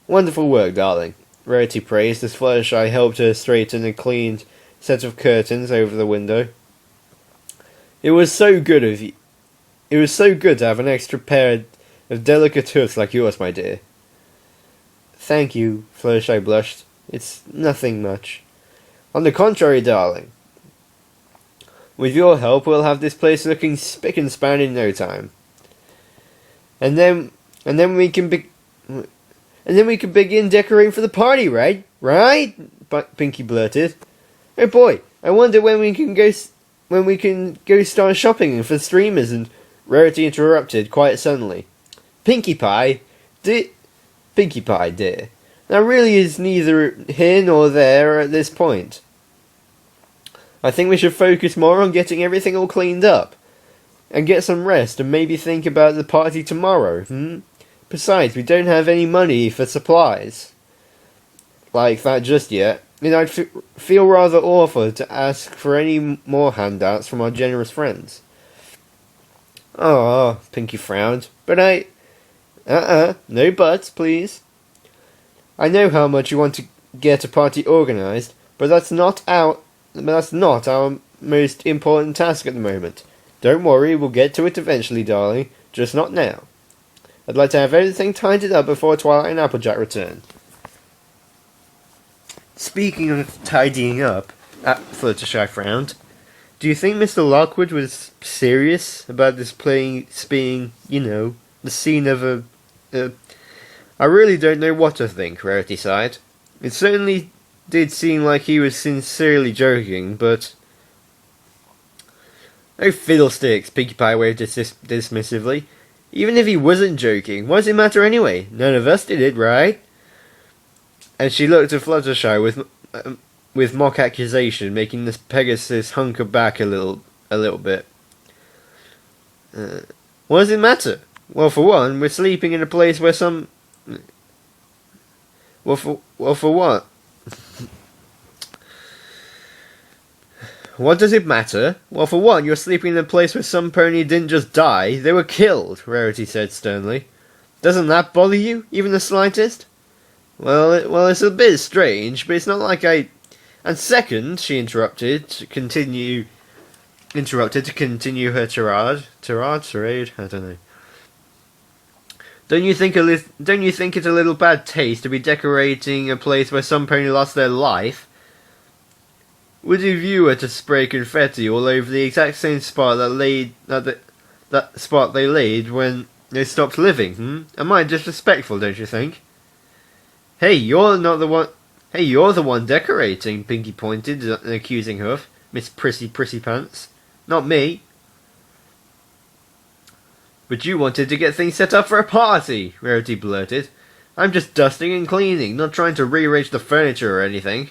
Wonderful work, darling, Rarity praised as Fluttershy helped her straighten a cleaned set of curtains over the window. It was so good of you. It was so good to have an extra pair of delicate hooves like yours, my dear. Thank you, Fluttershy blushed. It's nothing much. On the contrary, darling. With your help, we'll have this place looking spick and span in no time. And then we can begin decorating for the party, right? Right? Pinky blurted. Oh boy, I wonder when we can go start shopping for streamers. And Rarity interrupted quite suddenly. Pinkie Pie, dear. That really is neither here nor there at this point. I think we should focus more on getting everything all cleaned up, and get some rest, and maybe think about the party tomorrow, Besides, we don't have any money for supplies like that just yet, and I'd feel rather awful to ask for any more handouts from our generous friends. Oh, Pinky frowned, but no buts, please. I know how much you want to get a party organised, but that's not our most important task at the moment. Don't worry, we'll get to it eventually, darling, just not now. I'd like to have everything tidied up before Twilight and Applejack return. Speaking of tidying up, Fluttershy frowned. Do you think Mr. Lockwood was serious about this place being, the scene of a... I really don't know what to think, Rarity sighed. It certainly did seem like he was sincerely joking, but... Oh, fiddlesticks, Pinkie Pie waved dismissively. Even if he wasn't joking, what does it matter anyway? None of us did it, right? And she looked at Fluttershy with mock accusation, making the Pegasus hunker back a little bit. What does it matter? Well, for one, we're sleeping in a place where some... Well, for what? What does it matter? Well, for one, you're sleeping in a place where some pony didn't just die, they were killed, Rarity said sternly. Doesn't that bother you, even the slightest? Well, it's a bit strange, but it's not like I... And second, she interrupted to continue her tirade, I don't know. Don't you think it's a little bad taste to be decorating a place where some pony lost their life? Would you view it to spray confetti all over the exact same spot that spot they laid when they stopped living? Am I disrespectful, don't you think? Hey, you're the one decorating, Pinky pointed an accusing hoof, Miss Prissy Pants. Not me. But you wanted to get things set up for a party, Rarity blurted. I'm just dusting and cleaning, not trying to rearrange the furniture or anything.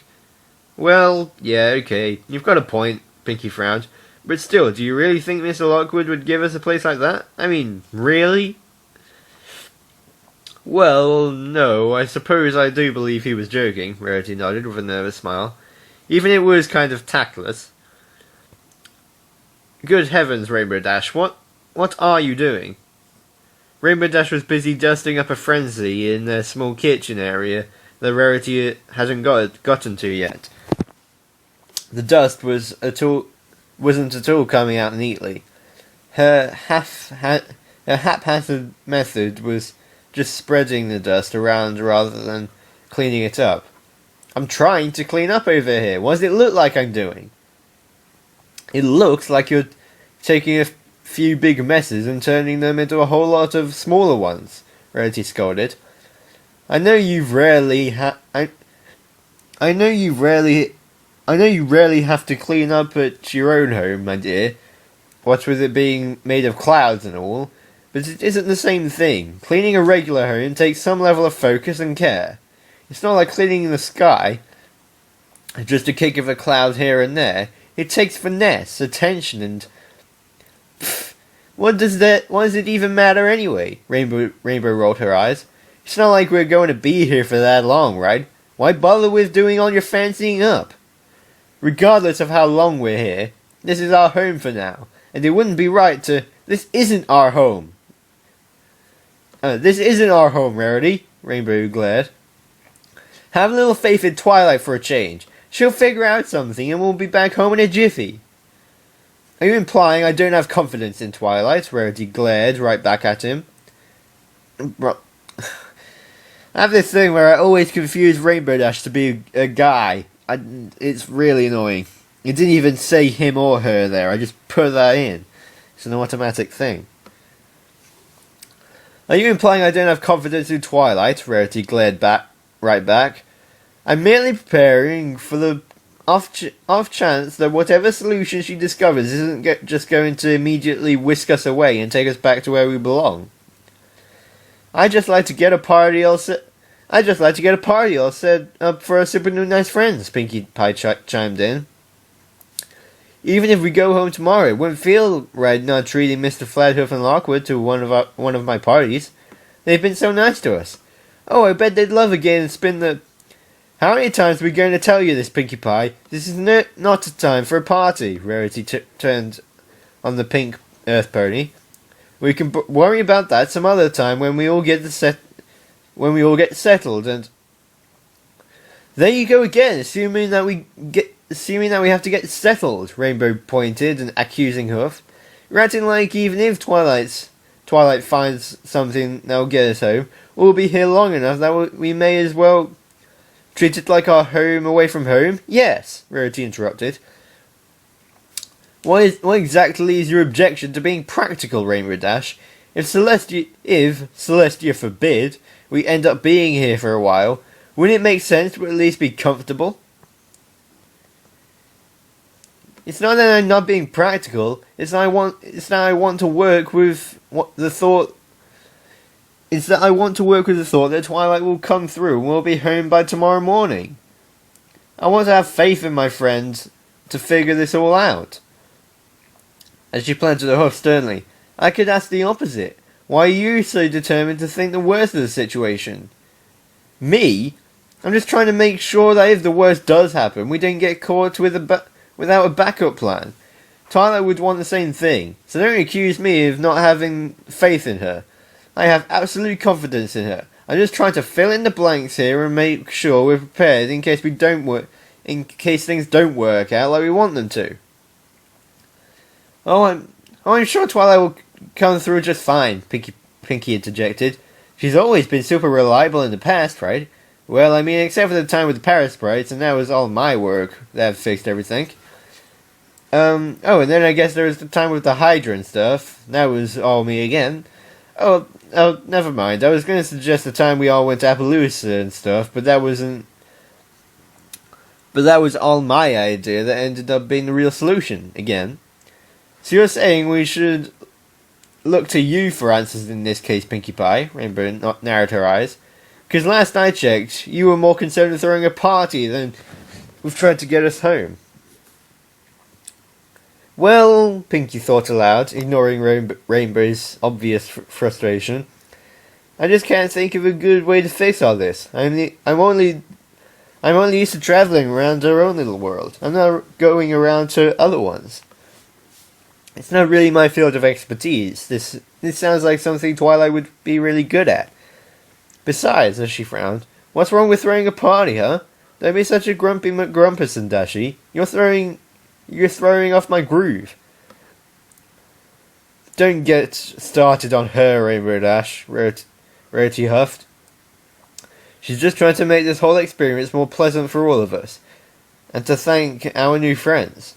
Well, yeah, okay, you've got a point, Pinky frowned. But still, do you really think Mr. Lockwood would give us a place like that? I mean, really? Well, no, I suppose I do believe he was joking, Rarity nodded with a nervous smile. Even it was kind of tactless. Good heavens, Rainbow Dash, what are you doing? Rainbow Dash was busy dusting up a frenzy in their small kitchen area that Rarity hadn't gotten to yet. The dust wasn't at all coming out neatly. Her haphazard method was just spreading the dust around rather than cleaning it up. I'm trying to clean up over here. What does it look like I'm doing? It looks like you're taking a few big messes and turning them into a whole lot of smaller ones, Rarity scolded. I know you rarely have to clean up at your own home, my dear, what with it being made of clouds and all, but it isn't the same thing. Cleaning a regular home takes some level of focus and care. It's not like cleaning the sky, just a kick of a cloud here and there. It takes finesse, attention, and... Pfft, what does it even matter anyway? Rainbow rolled her eyes. It's not like we're going to be here for that long, right? Why bother with doing all your fancying up? Regardless of how long we're here, this is our home for now, and it wouldn't be right to... This isn't our home. This isn't our home, Rarity, Rainbow glared. Have a little faith in Twilight for a change. She'll figure out something and we'll be back home in a jiffy. Are you implying I don't have confidence in Twilight? Rarity glared right back at him. I have this thing where I always confuse Rainbow Dash to be a guy. It's really annoying. It didn't even say him or her there. I just put that in. It's an automatic thing. Are you implying I don't have confidence in Twilight? Rarity glared right back. I'm merely preparing for the off chance that whatever solution she discovers isn't just going to immediately whisk us away and take us back to where we belong. I'd just like to get a party all set up for our super new nice friends, Pinkie Pie chimed in. Even if we go home tomorrow, it wouldn't feel right not treating Mr. Flathoof and Lockwood to one of my parties. They've been so nice to us. Oh, I bet they'd love again and spin the... How many times are we going to tell you this, Pinkie Pie? This is not a time for a party, Rarity turned on the pink earth pony. We can worry about that some other time when we all get settled, and... There you go again, assuming that we have to get settled, Rainbow pointed an accusing hoof. You're acting like even if Twilight finds something that'll get us home, we'll be here long enough that we may as well treat it like our home away from home. Yes, Rarity interrupted. What exactly is your objection to being practical, Rainbow Dash? If Celestia forbid, we end up being here for a while, wouldn't it make sense to at least be comfortable? It's not that I'm not being practical. It's that I want to work with the thought that Twilight will come through and we'll be home by tomorrow morning. I want to have faith in my friends to figure this all out. As she planted her hoof sternly, I could ask the opposite. Why are you so determined to think the worst of the situation? Me? I'm just trying to make sure that if the worst does happen, we don't get caught without a backup plan. Twilight would want the same thing, so don't accuse me of not having faith in her. I have absolute confidence in her. I'm just trying to fill in the blanks here and make sure we're prepared in case things don't work out like we want them to. I'm sure Twilight will come through just fine, Pinky interjected. She's always been super reliable in the past, right? Well, I mean, except for the time with the parasprites, and that was all my work that fixed everything. And then I guess there was the time with the Hydra and stuff. That was all me again. Oh, never mind. I was going to suggest the time we all went to Appaloosa and stuff, but that was all my idea that ended up being the real solution, again. So you're saying we should look to you for answers in this case, Pinkie Pie? Rainbow narrowed her eyes. Because last I checked, you were more concerned with throwing a party than with trying to get us home. Well, Pinkie thought aloud, ignoring Rainbow's obvious frustration. I just can't think of a good way to fix all this. I'm only used to travelling around our own little world. I'm not going around to other ones. It's not really my field of expertise. This sounds like something Twilight would be really good at. Besides, as she frowned, what's wrong with throwing a party, huh? Don't be such a grumpy McGrumpus, Dashi. You're throwing off my groove. Don't get started on her, Rainbow Dash, Rarity huffed. She's just trying to make this whole experience more pleasant for all of us. And to thank our new friends.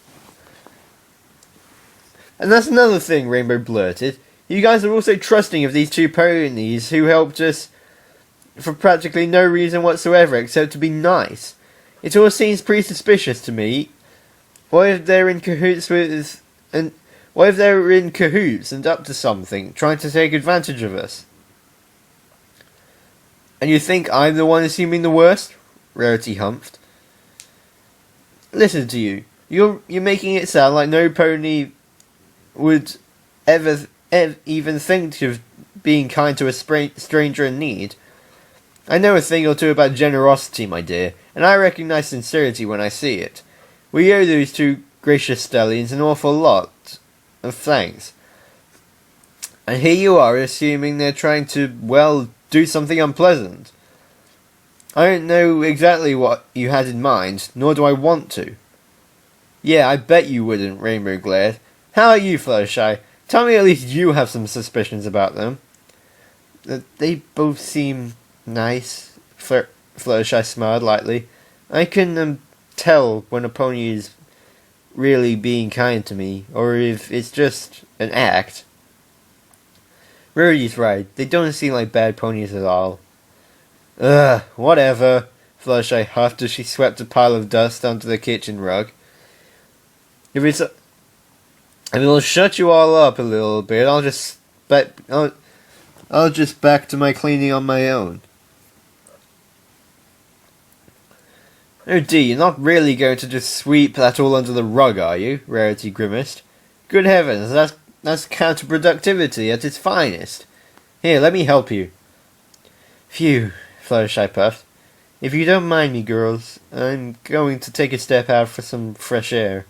And that's another thing, Rainbow blurted. You guys are also trusting of these two ponies who helped us for practically no reason whatsoever except to be nice. It all seems pretty suspicious to me. What if they're in cahoots and up to something, trying to take advantage of us? And you think I'm the one assuming the worst? Rarity humphed. Listen to you. You're making it sound like no pony would ever even think of being kind to a stranger in need. I know a thing or two about generosity, my dear, and I recognize sincerity when I see it. We owe those two gracious stallions an awful lot of thanks. And here you are assuming they're trying to, well, do something unpleasant. I don't know exactly what you had in mind, nor do I want to. Yeah, I bet you wouldn't, Rainbow glared. How are you, Fluttershy? Tell me at least you have some suspicions about them. They both seem nice, Fluttershy smiled lightly. I can tell when a pony is really being kind to me, or if it's just an act. Rarity's right, they don't seem like bad ponies at all. Ugh, whatever, Fluttershy huffed as she swept a pile of dust onto the kitchen rug. If it'll shut you all up a little bit, I'll just back to my cleaning on my own. Oh dear, you're not really going to just sweep that all under the rug, are you? Rarity grimaced. Good heavens, that's counterproductivity at its finest. Here, let me help you. Phew, Fluttershy puffed. If you don't mind me, girls, I'm going to take a step out for some fresh air.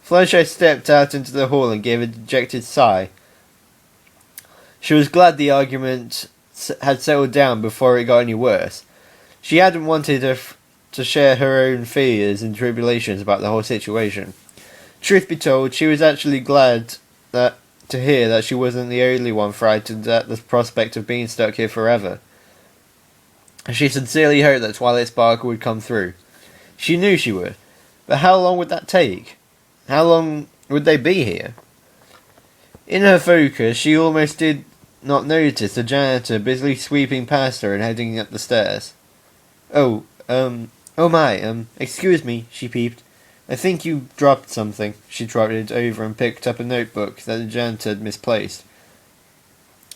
Fluttershy stepped out into the hall and gave a dejected sigh. She was glad the argument had settled down before it got any worse. She hadn't wanted to share her own fears and tribulations about the whole situation. Truth be told, she was actually glad to hear that she wasn't the only one frightened at the prospect of being stuck here forever. She sincerely hoped that Twilight Sparkle would come through. She knew she would, but how long would that take? How long would they be here? In her focus, she almost did not notice the janitor busily sweeping past her and heading up the stairs. Oh my, excuse me, she peeped. I think you dropped something. She trotted over and picked up a notebook that the janitor had misplaced.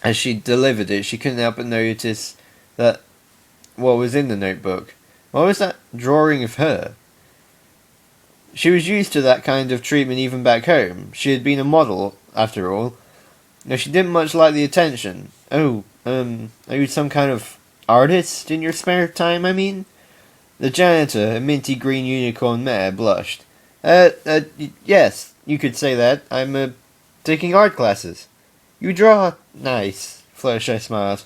As she delivered it, she couldn't help but notice that what was in the notebook. What was that drawing of her? She was used to that kind of treatment even back home. She had been a model, after all. No, she didn't much like the attention. Oh, are you some kind of artist in your spare time, I mean? The janitor, a minty green unicorn mare, blushed. Yes, you could say that. I'm, taking art classes. You draw nice, Fluttershy smiled.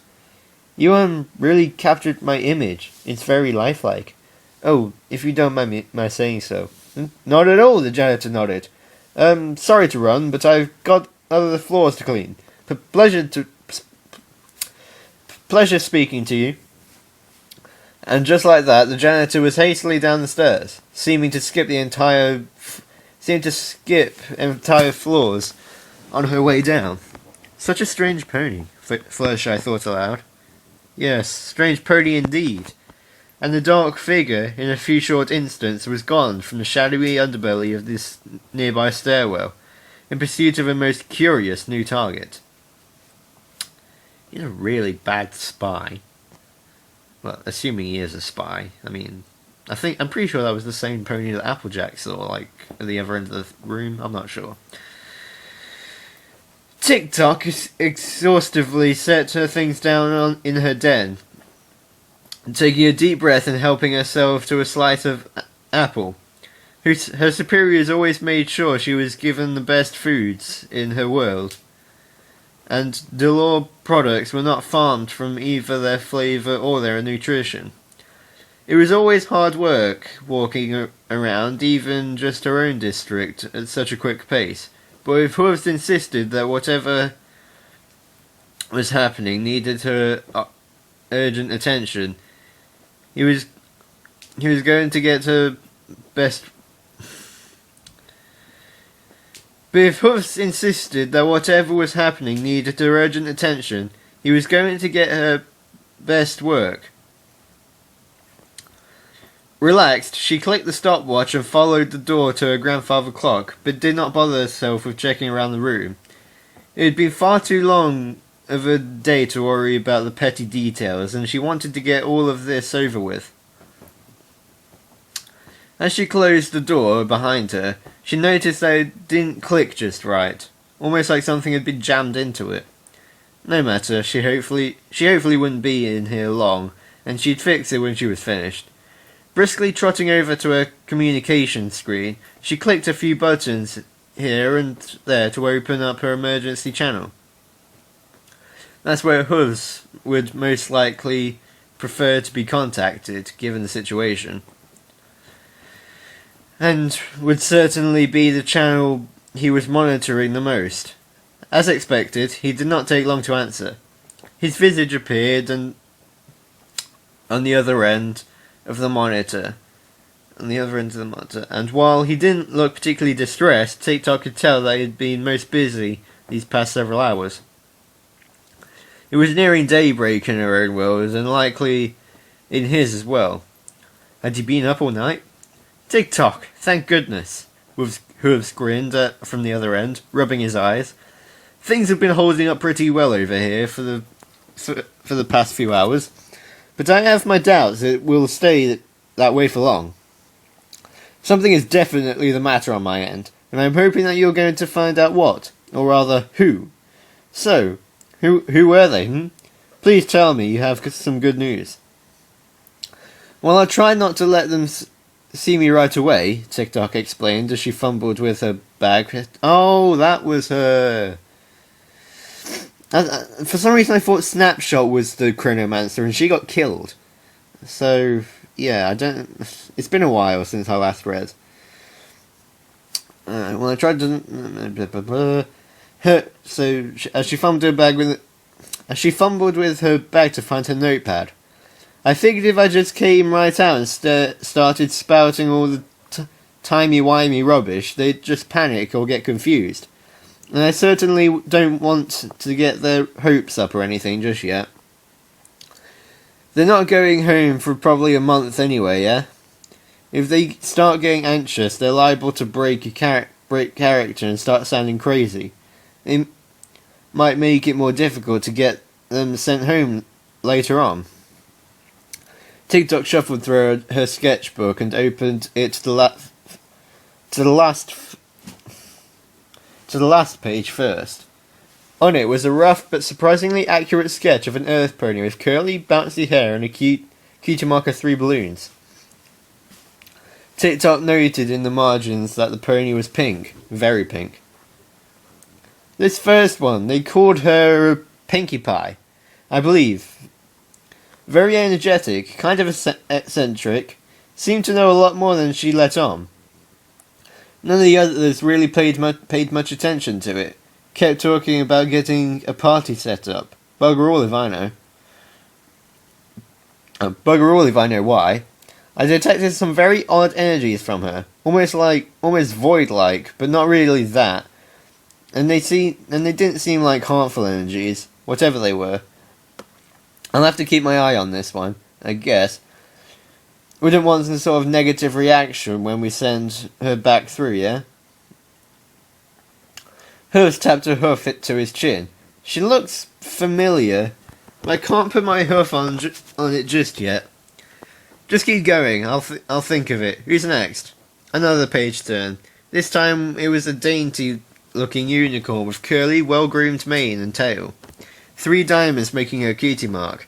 You, really captured my image. It's very lifelike. Oh, if you don't mind my saying so. Not at all, the janitor nodded. Sorry to run, but I've got other floors to clean. Pleasure speaking to you. And just like that, the janitor was hastily down the stairs, seeming to skip entire floors on her way down. Such a strange pony, Fluttershy thought aloud. Yes, strange pony indeed. And the dark figure, in a few short instants, was gone from the shadowy underbelly of this nearby stairwell, in pursuit of a most curious new target. He's a really bad spy. Well, assuming he is a spy. I mean, I'm pretty sure that was the same pony that Applejack saw, like, at the other end of the room. I'm not sure. Tick-Tock exhaustively set her things down in her den, taking a deep breath and helping herself to a slice of apple. Her superiors always made sure she was given the best foods in her world, and Delore products were not farmed from either their flavour or their nutrition. It was always hard work walking around even just her own district at such a quick pace, but if Hooves insisted that whatever was happening needed her urgent attention, he was going to get her best. But if Hooves insisted that whatever was happening needed her urgent attention, he was going to get her best work. Relaxed, she clicked the stopwatch and followed the door to her grandfather clock, but did not bother herself with checking around the room. It had been far too long of a day to worry about the petty details, and she wanted to get all of this over with. As she closed the door behind her, she noticed that it didn't click just right, almost like something had been jammed into it. No matter, she hopefully wouldn't be in here long, and she'd fix it when she was finished. Briskly trotting over to her communication screen, she clicked a few buttons here and there to open up her emergency channel. That's where Hooves would most likely prefer to be contacted, given the situation. And would certainly be the channel he was monitoring the most. As expected, he did not take long to answer. His visage appeared on the other end of the monitor. And while he didn't look particularly distressed, Tick-Tock could tell that he had been most busy these past several hours. It was nearing daybreak in her own world, and likely in his as well. Had he been up all night? Tick-Tock, thank goodness, Hooves grinned from the other end, rubbing his eyes. Things have been holding up pretty well over here for the past few hours, but I have my doubts it will stay that way for long. Something is definitely the matter on my end, and I'm hoping that you're going to find out what, or rather, who. So, who were they, Please tell me you have some good news. Well, I'll try not to let them see me right away, Tick-Tock explained as she fumbled with her bag. Oh, that was her. For some reason I thought Snapshot was the Chronomancer and she got killed. So, yeah, it's been a while since I last read. Well, I tried to. So, as she fumbled with her bag to find her notepad, I figured if I just came right out and started spouting all the timey-wimey rubbish, they'd just panic or get confused. And I certainly don't want to get their hopes up or anything just yet. They're not going home for probably a month anyway, yeah? If they start getting anxious, they're liable to break character and start sounding crazy. It might make it more difficult to get them sent home later on. Tick-Tock shuffled through her sketchbook and opened it to the last page first. On it was a rough but surprisingly accurate sketch of an earth pony with curly, bouncy hair and a cutie mark of 3 balloons. TikTok noted in the margins that the pony was pink, very pink. This first one, they called her Pinkie Pie, I believe. Very energetic, kind of eccentric, seemed to know a lot more than she let on. None of the others really paid much attention to it. Kept talking about getting a party set up. Bugger all if I know. Bugger all if I know why. I detected some very odd energies from her. Almost void-like, but not really that. And they didn't seem like harmful energies, whatever they were. I'll have to keep my eye on this one, I guess. Wouldn't want some sort of negative reaction when we send her back through, yeah? Hooves tapped her hoof to his chin. She looks familiar, but I can't put my hoof on it just yet. Just keep going, I'll think of it. Who's next? Another page turn. This time it was a dainty-looking unicorn with curly, well-groomed mane and tail. 3 diamonds making her cutie mark.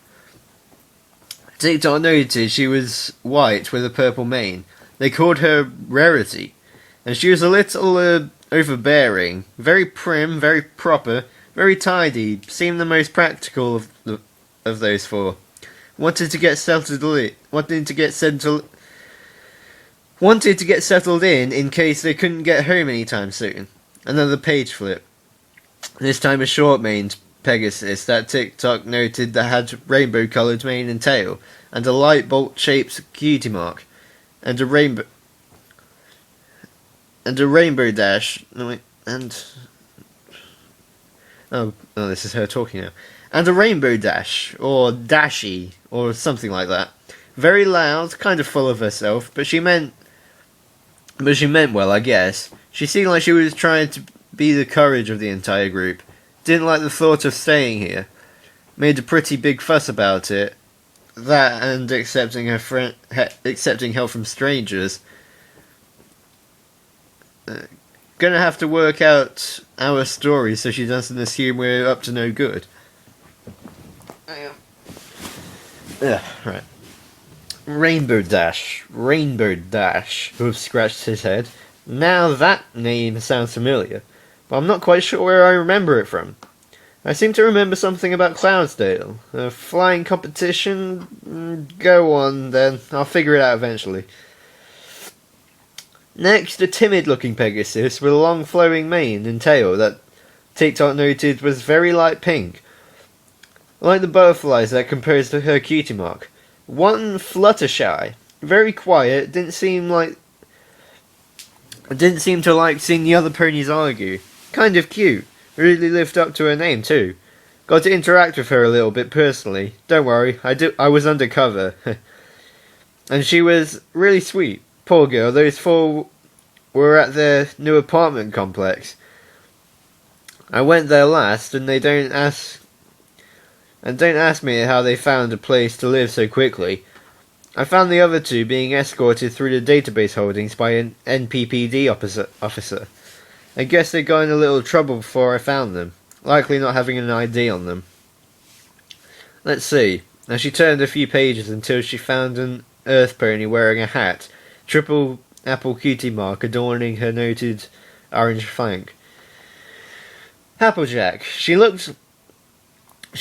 TikTok noted she was white with a purple mane. They called her Rarity, and she was a little overbearing, very prim, very proper, very tidy. Seemed the most practical of those 4. Wanted to get settled in case they couldn't get home anytime soon. Another page flip. This time a short-maned Pegasus that TikTok noted that had rainbow-coloured mane and tail, and a light bolt-shaped cutie mark, and a rainbow dash. This is her talking now. And a rainbow dash, or dashy, or something like that. Very loud, kind of full of herself, but she meant well, I guess. She seemed like she was trying to be the courage of the entire group. Didn't like the thought of staying here. Made a pretty big fuss about it. That and accepting help from strangers. Gonna have to work out our story so she doesn't assume we're up to no good. Right. Rainbow Dash. Who scratched his head. Now that name sounds familiar, but I'm not quite sure where I remember it from. I seem to remember something about Cloudsdale. A flying competition? Go on, then. I'll figure it out eventually. Next, a timid-looking Pegasus with a long flowing mane and tail that TikTok noted was very light pink. Like the butterflies that composed her cutie mark. One Fluttershy. Very quiet, didn't seem to like seeing the other ponies argue. Kind of cute. Really lived up to her name too. Got to interact with her a little bit personally. Don't worry, I was undercover. And she was really sweet. Poor girl, those 4 were at their new apartment complex. I went there last, and don't ask me how they found a place to live so quickly. I found the other 2 being escorted through the database holdings by an NPPD officer. I guess they got in a little trouble before I found them, likely not having an ID on them. Let's see. Now she turned a few pages until she found an earth pony wearing a hat, triple apple cutie mark adorning her noted orange flank. Applejack. She looked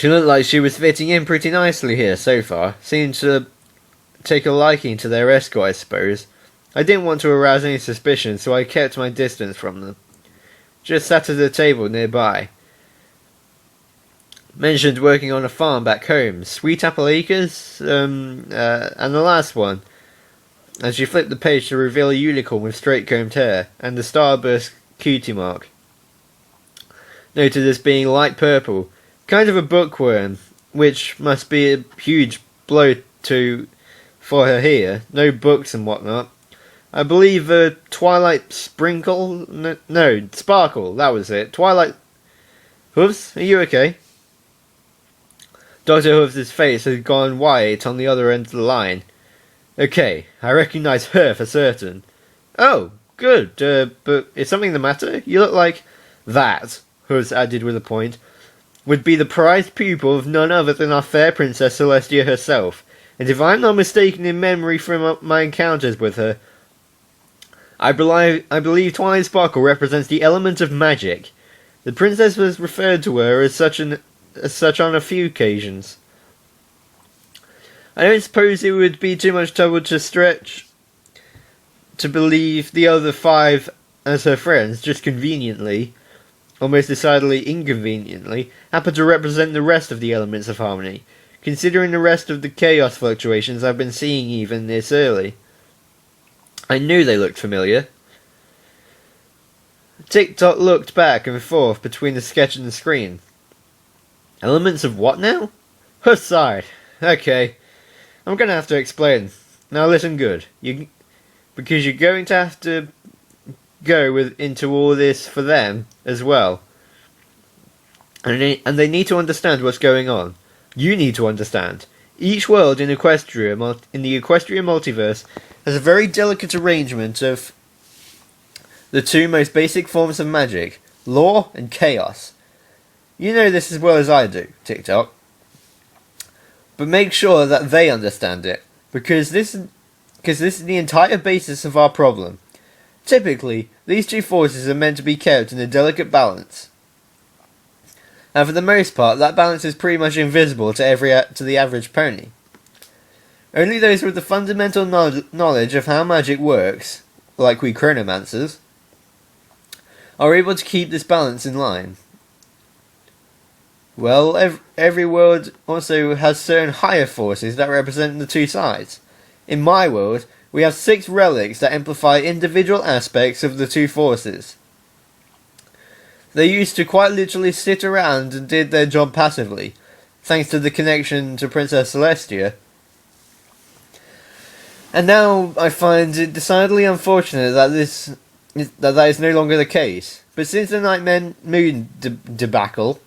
like she was fitting in pretty nicely here so far. Seemed to take a liking to their escort, I suppose. I didn't want to arouse any suspicion, so I kept my distance from them. Just sat at a table nearby. Mentioned working on a farm back home. Sweet Apple Acres? And the last one. And she flipped the page to reveal a unicorn with straight-combed hair, and the starburst cutie mark. Noted as being light purple. Kind of a bookworm, which must be a huge blow for her here. No books and whatnot. I believe Twilight Sprinkle? No, Sparkle, that was it. Twilight... Hooves, are you okay? Dr. Hooves' face had gone white on the other end of the line. Okay, I recognise her for certain. Oh, good, but is something the matter? You look like... That, Hooves added with a point. would be the prized pupil of none other than our fair Princess Celestia herself, and if I'm not mistaken in memory from my encounters with her, I believe Twilight Sparkle represents the element of magic. The princess was referred to her as such on a few occasions. I don't suppose it would be too much trouble to stretch to believe the other 5 as her friends, just conveniently, almost decidedly inconveniently, happen to represent the rest of the elements of harmony, considering the rest of the chaos fluctuations I've been seeing even this early. I knew they looked familiar. Tick-Tock looked back and forth between the sketch and the screen. Elements of what now? Her side. Okay. I'm going to have to explain. Now listen good. Because you're going to have to go into all this for them as well. And they need to understand what's going on. You need to understand. Each world in Equestria, in the Equestria multiverse, has a very delicate arrangement of the 2 most basic forms of magic, law and chaos. You know this as well as I do, Tick-Tock. But make sure that they understand it, because this is the entire basis of our problem. Typically, these 2 forces are meant to be kept in a delicate balance. And for the most part, that balance is pretty much invisible to the average pony. Only those with the fundamental knowledge of how magic works, like we chronomancers, are able to keep this balance in line. Well, every world also has certain higher forces that represent the 2 sides. In my world, we have 6 relics that amplify individual aspects of the 2 forces. They used to quite literally sit around and did their job passively, thanks to the connection to Princess Celestia. And now I find it decidedly unfortunate that that is no longer the case. But since the Night Moon debacle,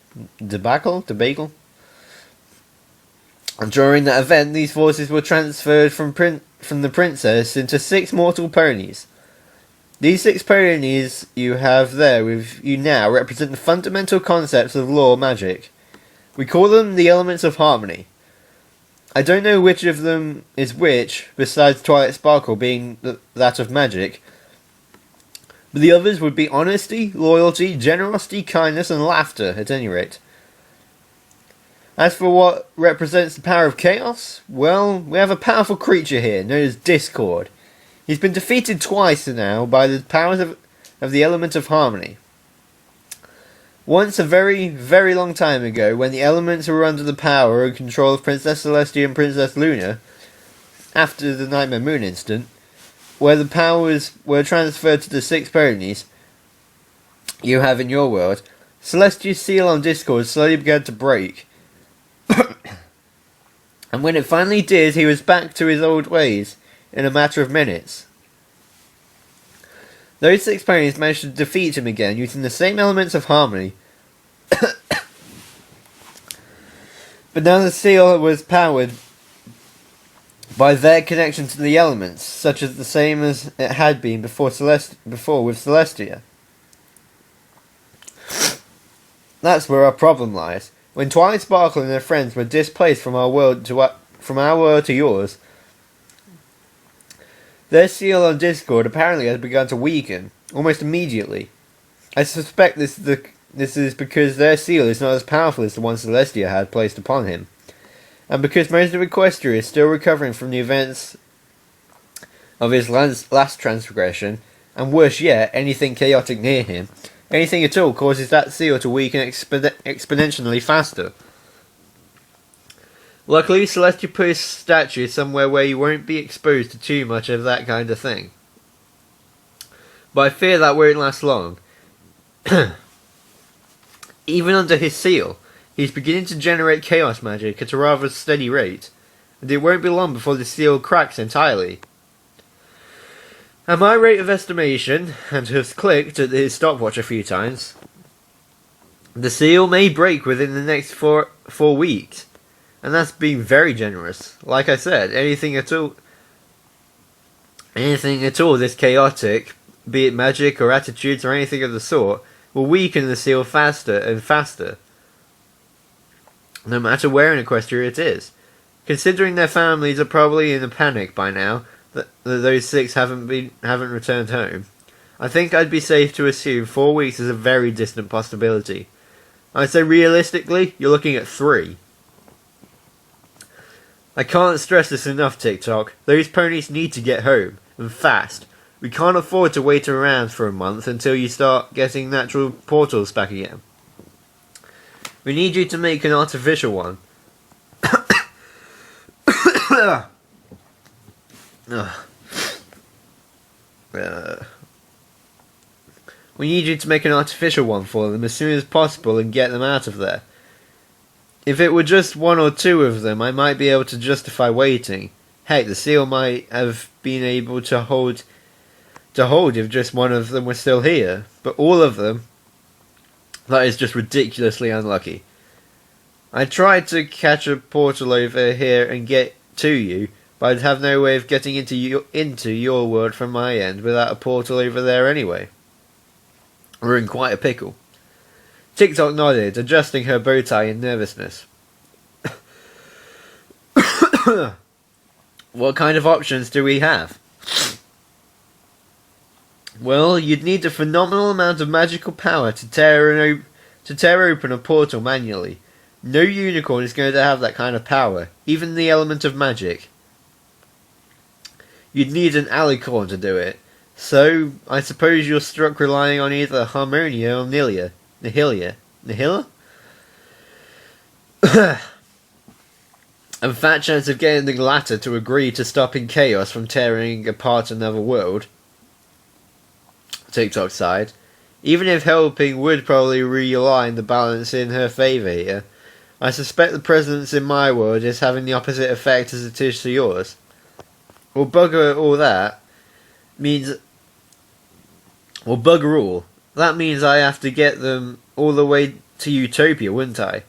and during that event, these forces were transferred from the princess into 6 mortal ponies. These 6 ponies you have there with you now represent the fundamental concepts of law magic. We call them the elements of harmony. I don't know which of them is which, besides Twilight Sparkle being that of magic, but the others would be honesty, loyalty, generosity, kindness, and laughter, at any rate. As for what represents the power of chaos, well, we have a powerful creature here, known as Discord. He's been defeated twice now by the powers of the element of harmony. Once a very, very long time ago, when the elements were under the power and control of Princess Celestia and Princess Luna, after the Nightmare Moon incident, where the powers were transferred to the 6 ponies you have in your world, Celestia's seal on Discord slowly began to break. And when it finally did, he was back to his old ways in a matter of minutes. Those 6 ponies managed to defeat him again using the same elements of harmony. But now the seal was powered by their connection to the elements, such as the same as it had been before with Celestia. That's where our problem lies. When Twilight Sparkle and her friends were displaced from our world to yours, their seal on Discord apparently has begun to weaken, almost immediately. I suspect this is because their seal is not as powerful as the one Celestia had placed upon him, and because most of Equestria is still recovering from the events of his last transgression, and worse yet, anything chaotic near him, anything at all causes that seal to weaken exponentially faster. Luckily, Celestia put his statue somewhere where you won't be exposed to too much of that kind of thing. But I fear that won't last long. Even under his seal, he's beginning to generate chaos magic at a rather steady rate, and it won't be long before the seal cracks entirely. At my rate of estimation, and has clicked at his stopwatch a few times, the seal may break within the next 4 weeks. And that's being very generous. Like I said, anything at all this chaotic, be it magic or attitudes or anything of the sort, will weaken the seal faster and faster. no matter where in Equestria it is. Considering their families are probably in a panic by now that those 6 haven't returned home, I think I'd be safe to assume 4 weeks is a very distant possibility. I'd say realistically, you're looking at 3. I can't stress this enough, TikTok. Those ponies need to get home, and fast. We can't afford to wait around for a month until you start getting natural portals back again. We need you to make an artificial one. We need you to make an artificial one for them as soon as possible and get them out of there. If it were just 1 or 2 of them, I might be able to justify waiting. Heck, the seal might have been able to hold if just 1 of them was still here. But all of them, that is just ridiculously unlucky. I tried to catch a portal over here and get to you, but I'd have no way of getting into your world from my end without a portal over there anyway. We're in quite a pickle. TikTok nodded, adjusting her bow tie in nervousness. What kind of options do we have? Well, you'd need a phenomenal amount of magical power to tear open a portal manually. No unicorn is going to have that kind of power, even the element of magic. You'd need an alicorn to do it. So, I suppose you're struck relying on either Harmonia or Nihilia? Nihila? A fat chance of getting the latter to agree to stopping chaos from tearing apart another world. TikTok sighed. Even if helping would probably realign the balance in her favour here, I suspect the presence in my world is having the opposite effect as it is to yours. Well, bugger all that means... Well, bugger all. That means I have to get them all the way to Utopia, wouldn't I?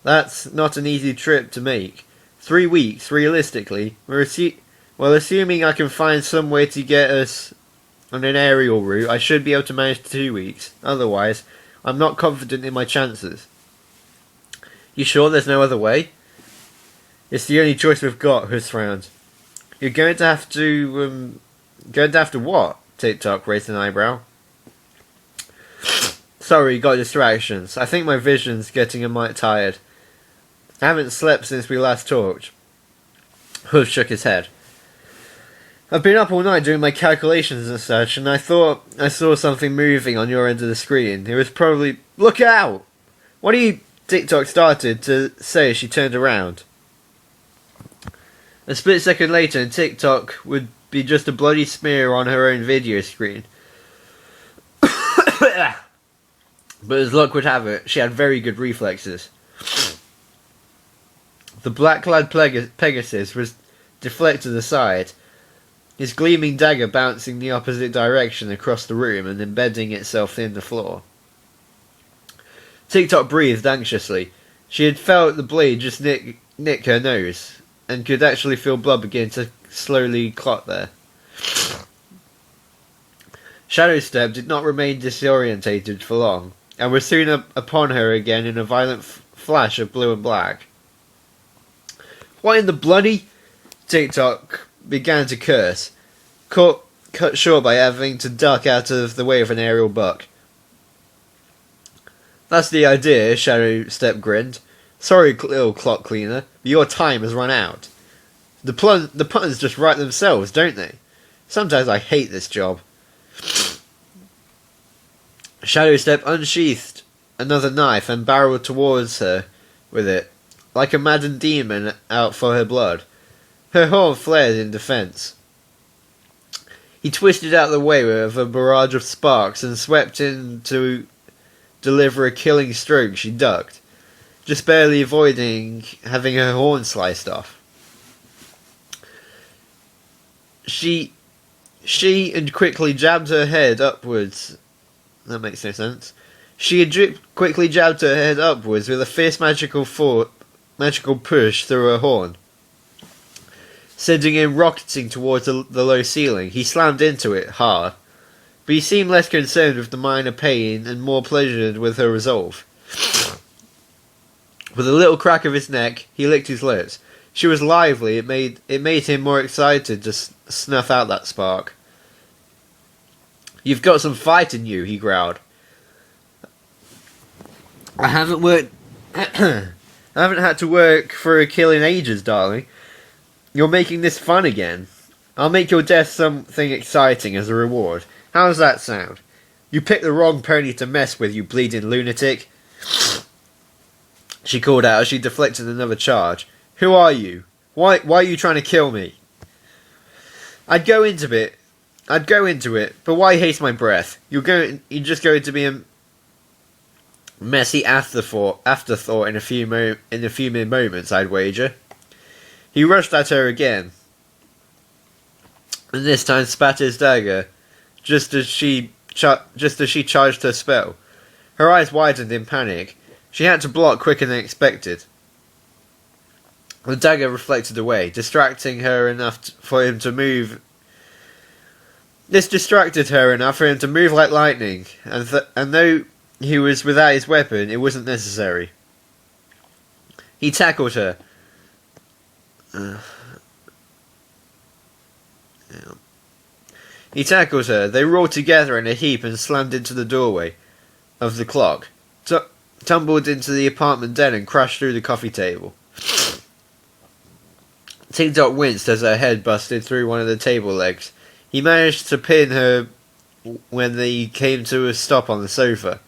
That's not an easy trip to make. 3 weeks, realistically. Assuming I can find some way to get us on an aerial route, I should be able to manage 2 weeks. Otherwise, I'm not confident in my chances. You sure there's no other way? It's the only choice we've got, Huss frowned. You're going to have to, what? TikTok raised an eyebrow. Sorry, got distractions. I think my vision's getting a mite tired. I haven't slept since we last talked. Huss shook his head. I've been up all night doing my calculations and such, and I thought I saw something moving on your end of the screen. It was probably... Look out! What do you... TikTok started to say as she turned around. A split second later, and TikTok would be just a bloody smear on her own video screen. But as luck would have it, she had very good reflexes. The black-clad Pegasus was deflected aside, his gleaming dagger bouncing the opposite direction across the room and embedding itself in the floor. TikTok breathed anxiously. She had felt the blade just nick her nose, and could actually feel blood begin to slowly clot there. Shadowstep did not remain disorientated for long, and was soon upon her again in a violent flash of blue and black. What in the bloody... TikTok began to curse, cut short by having to duck out of the way of an aerial buck. That's the idea, Shadowstep grinned. Sorry, little clock cleaner, but your time has run out. The puns just write themselves, don't they? Sometimes I hate this job. Shadowstep unsheathed another knife and barreled towards her with it, like a maddened demon out for her blood. Her horn flared in defense. He twisted out of the way with a barrage of sparks and swept in to deliver a killing stroke. She ducked, just barely avoiding having her horn sliced off. She had quickly jabbed her head upwards. That makes no sense. She had quickly jabbed her head upwards with a fierce magical push through her horn, sending him rocketing towards the low ceiling. He slammed into it hard, but he seemed less concerned with the minor pain and more pleasured with her resolve. With a little crack of his neck, he licked his lips. She was lively. It made him more excited to snuff out that spark. "You've got some fight in you," he growled. I haven't had to work for a kill in ages, darling. You're making this fun again. I'll make your death something exciting as a reward. How does that sound? You picked the wrong pony to mess with, you bleeding lunatic," she called out as she deflected another charge. "Who are you? Why are you trying to kill me?" I'd go into it, but why haste my breath? You're just going to be a messy afterthought in a few mere moments, I'd wager. He rushed at her again, and this time spat his dagger, just as she charged her spell. Her eyes widened in panic. She had to block quicker than expected. The dagger reflected away, distracting her enough for him to move. This distracted her enough for him to move like lightning, and though he was without his weapon, it wasn't necessary. He tackled her. They rolled together in a heap and slammed into the doorway of the clock, tumbled into the apartment den and crashed through the coffee table. Tick-Tock winced as her head busted through one of the table legs. He managed to pin her when they came to a stop on the sofa.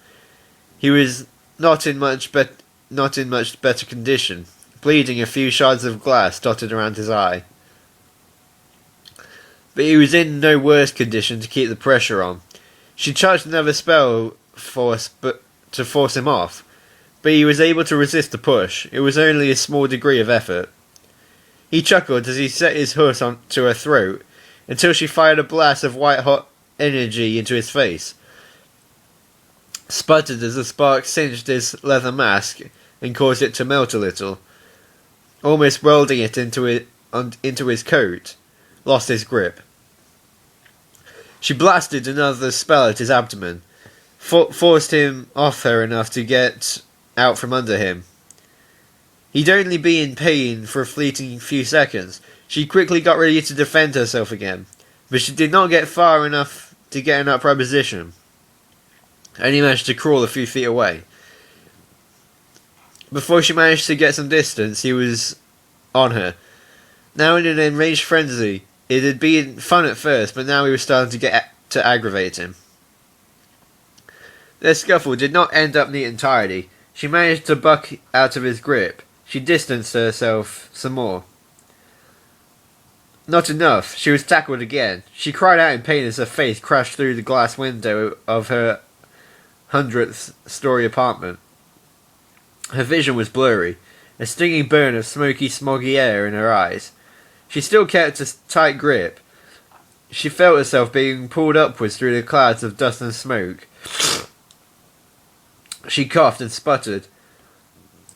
He was not in much better condition, bleeding a few shards of glass dotted around his eye. But he was in no worse condition to keep the pressure on. She charged another spell to force him off, but he was able to resist the push. It was only a small degree of effort. He chuckled as he set his hook onto her throat, until she fired a blast of white-hot energy into his face. Sputtered as the spark singed his leather mask and caused it to melt a little, almost welding it into his coat. Lost his grip. She blasted another spell at his abdomen, forced him off her enough to get out from under him. He'd only be in pain for a fleeting few seconds. She quickly got ready to defend herself again, but she did not get far enough to get an upright position, and he managed to crawl a few feet away. Before she managed to get some distance, he was on her. Now in an enraged frenzy. It had been fun at first, but now he was starting to aggravate him. Their scuffle did not end up neat entirely. She managed to buck out of his grip. She distanced herself some more. Not enough. She was tackled again. She cried out in pain as her face crashed through the glass window of her 100th story apartment. Her vision was blurry, a stinging burn of smoky, smoggy air in her eyes. She still kept a tight grip. She felt herself being pulled upwards through the clouds of dust and smoke. She coughed and sputtered,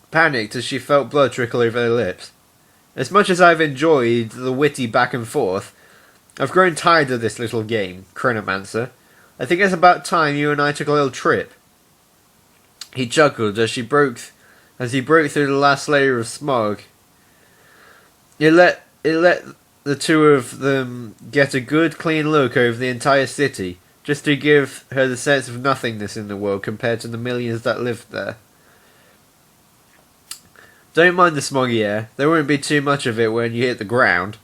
panicked as she felt blood trickle over her lips. As much as I've enjoyed the witty back and forth, I've grown tired of this little game, Chronomancer. I think it's about time you and I took a little trip. He chuckled as he broke through the last layer of smog. It let the two of them get a good, clean look over the entire city, just to give her the sense of nothingness in the world compared to the millions that lived there. Don't mind the smoggy air. There won't be too much of it when you hit the ground.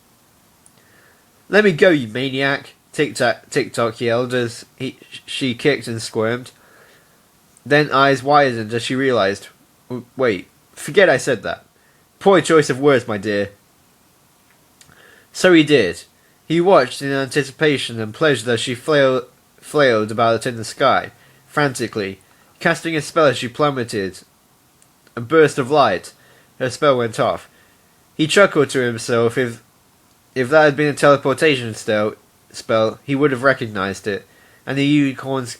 Let me go, you maniac! Tick-Tock yelled as she kicked and squirmed. Then eyes widened as she realized. Wait, forget I said that. Poor choice of words, my dear. So he did. He watched in anticipation and pleasure as she flailed about in the sky, frantically, casting a spell as she plummeted. A burst of light. Her spell went off. He chuckled to himself. If that had been a teleportation spell, he would have recognized it. And the unicorns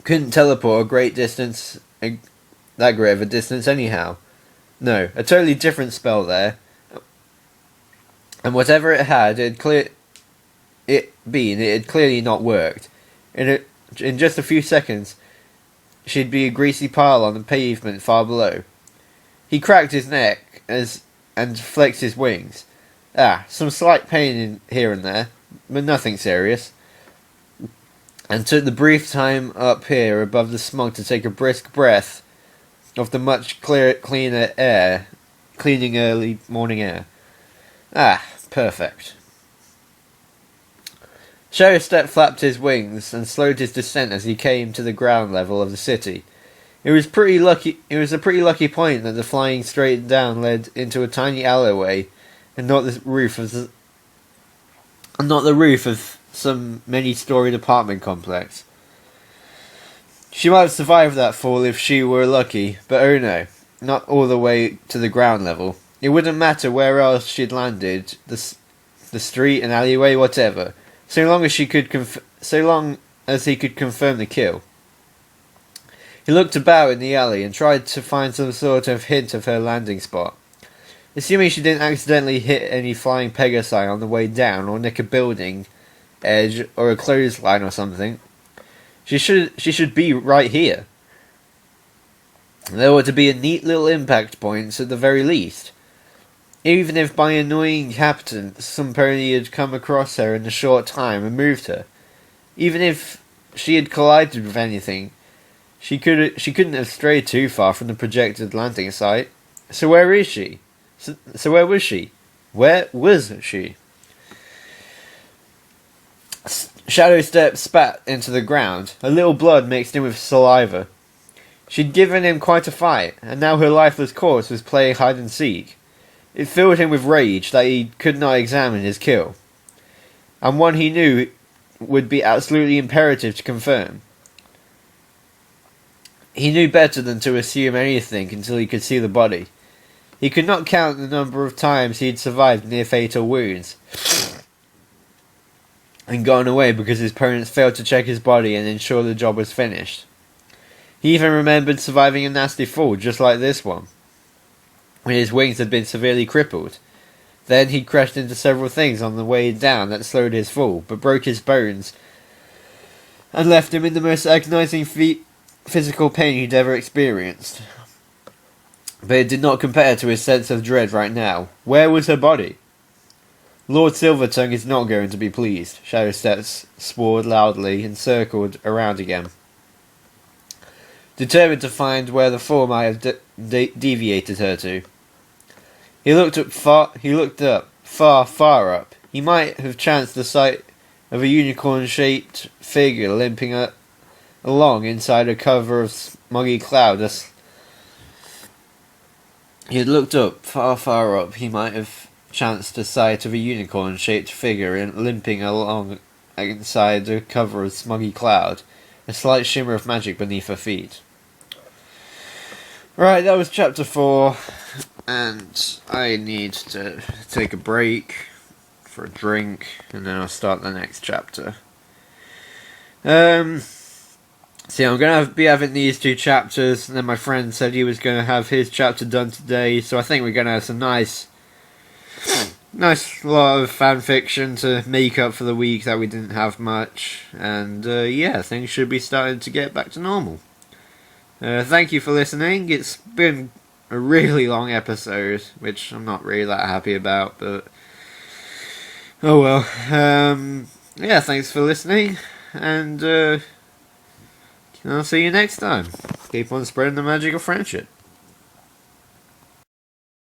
couldn't teleport that great of a distance anyhow. No, a totally different spell there. And whatever it had, it had clearly not worked. In just a few seconds, she'd be a greasy pile on the pavement far below. He cracked his neck and flexed his wings. Some slight pain in here and there, but nothing serious. And took the brief time up here above the smog to take a brisk breath of the much cleaner air, cleaning early morning air. Perfect. Shadowstep flapped his wings and slowed his descent as he came to the ground level of the city. It was a pretty lucky point that the flying straight down led into a tiny alleyway, and not the roof of some many-storied apartment complex. She might have survived that fall if she were lucky, but oh no, not all the way to the ground level. It wouldn't matter where else she'd landed, the street, an alleyway, whatever, so long as he could confirm the kill. He looked about in the alley and tried to find some sort of hint of her landing spot. Assuming she didn't accidentally hit any flying Pegasi on the way down, or nick a building edge, or a clothesline or something, she should be right here. There ought to be a neat little impact points at the very least. Even if by annoying happenstance some pony had come across her in a short time and moved her. Even if she had collided with anything, she couldn't have strayed too far from the projected landing site. So where is she? So where was she? Where was she? Shadowstep spat into the ground, a little blood mixed in with saliva. She'd given him quite a fight, and now her lifeless corpse was playing hide-and-seek. It filled him with rage that he could not examine his kill, and one he knew would be absolutely imperative to confirm. He knew better than to assume anything until he could see the body. He could not count the number of times he'd survived near-fatal wounds and gone away because his opponents failed to check his body and ensure the job was finished. He even remembered surviving a nasty fall just like this one, when his wings had been severely crippled. Then he crashed into several things on the way down that slowed his fall, but broke his bones and left him in the most agonizing physical pain he'd ever experienced. But it did not compare to his sense of dread right now. Where was her body? Lord Silvertongue is not going to be pleased, Shadowstep swore loudly and circled around again, determined to find where the fall might have deviated her to. He looked up, far up. He might have chanced the sight of a unicorn-shaped figure limping along inside a cover of smoggy cloud. He had looked up, far up. He might have chanced the sight of a unicorn-shaped figure limping along inside a cover of smoggy cloud, a slight shimmer of magic beneath her feet. Right, that was chapter 4, and I need to take a break for a drink, and then I'll start the next chapter. See, I'm going to be having these 2 chapters, and then my friend said he was going to have his chapter done today, so I think we're going to have some nice lot of fan fiction to make up for the week that we didn't have much, and yeah, things should be starting to get back to normal. Thank you for listening. It's been a really long episode, which I'm not really that happy about, but oh well. Yeah, thanks for listening, and I'll see you next time. Keep on spreading the magic of friendship.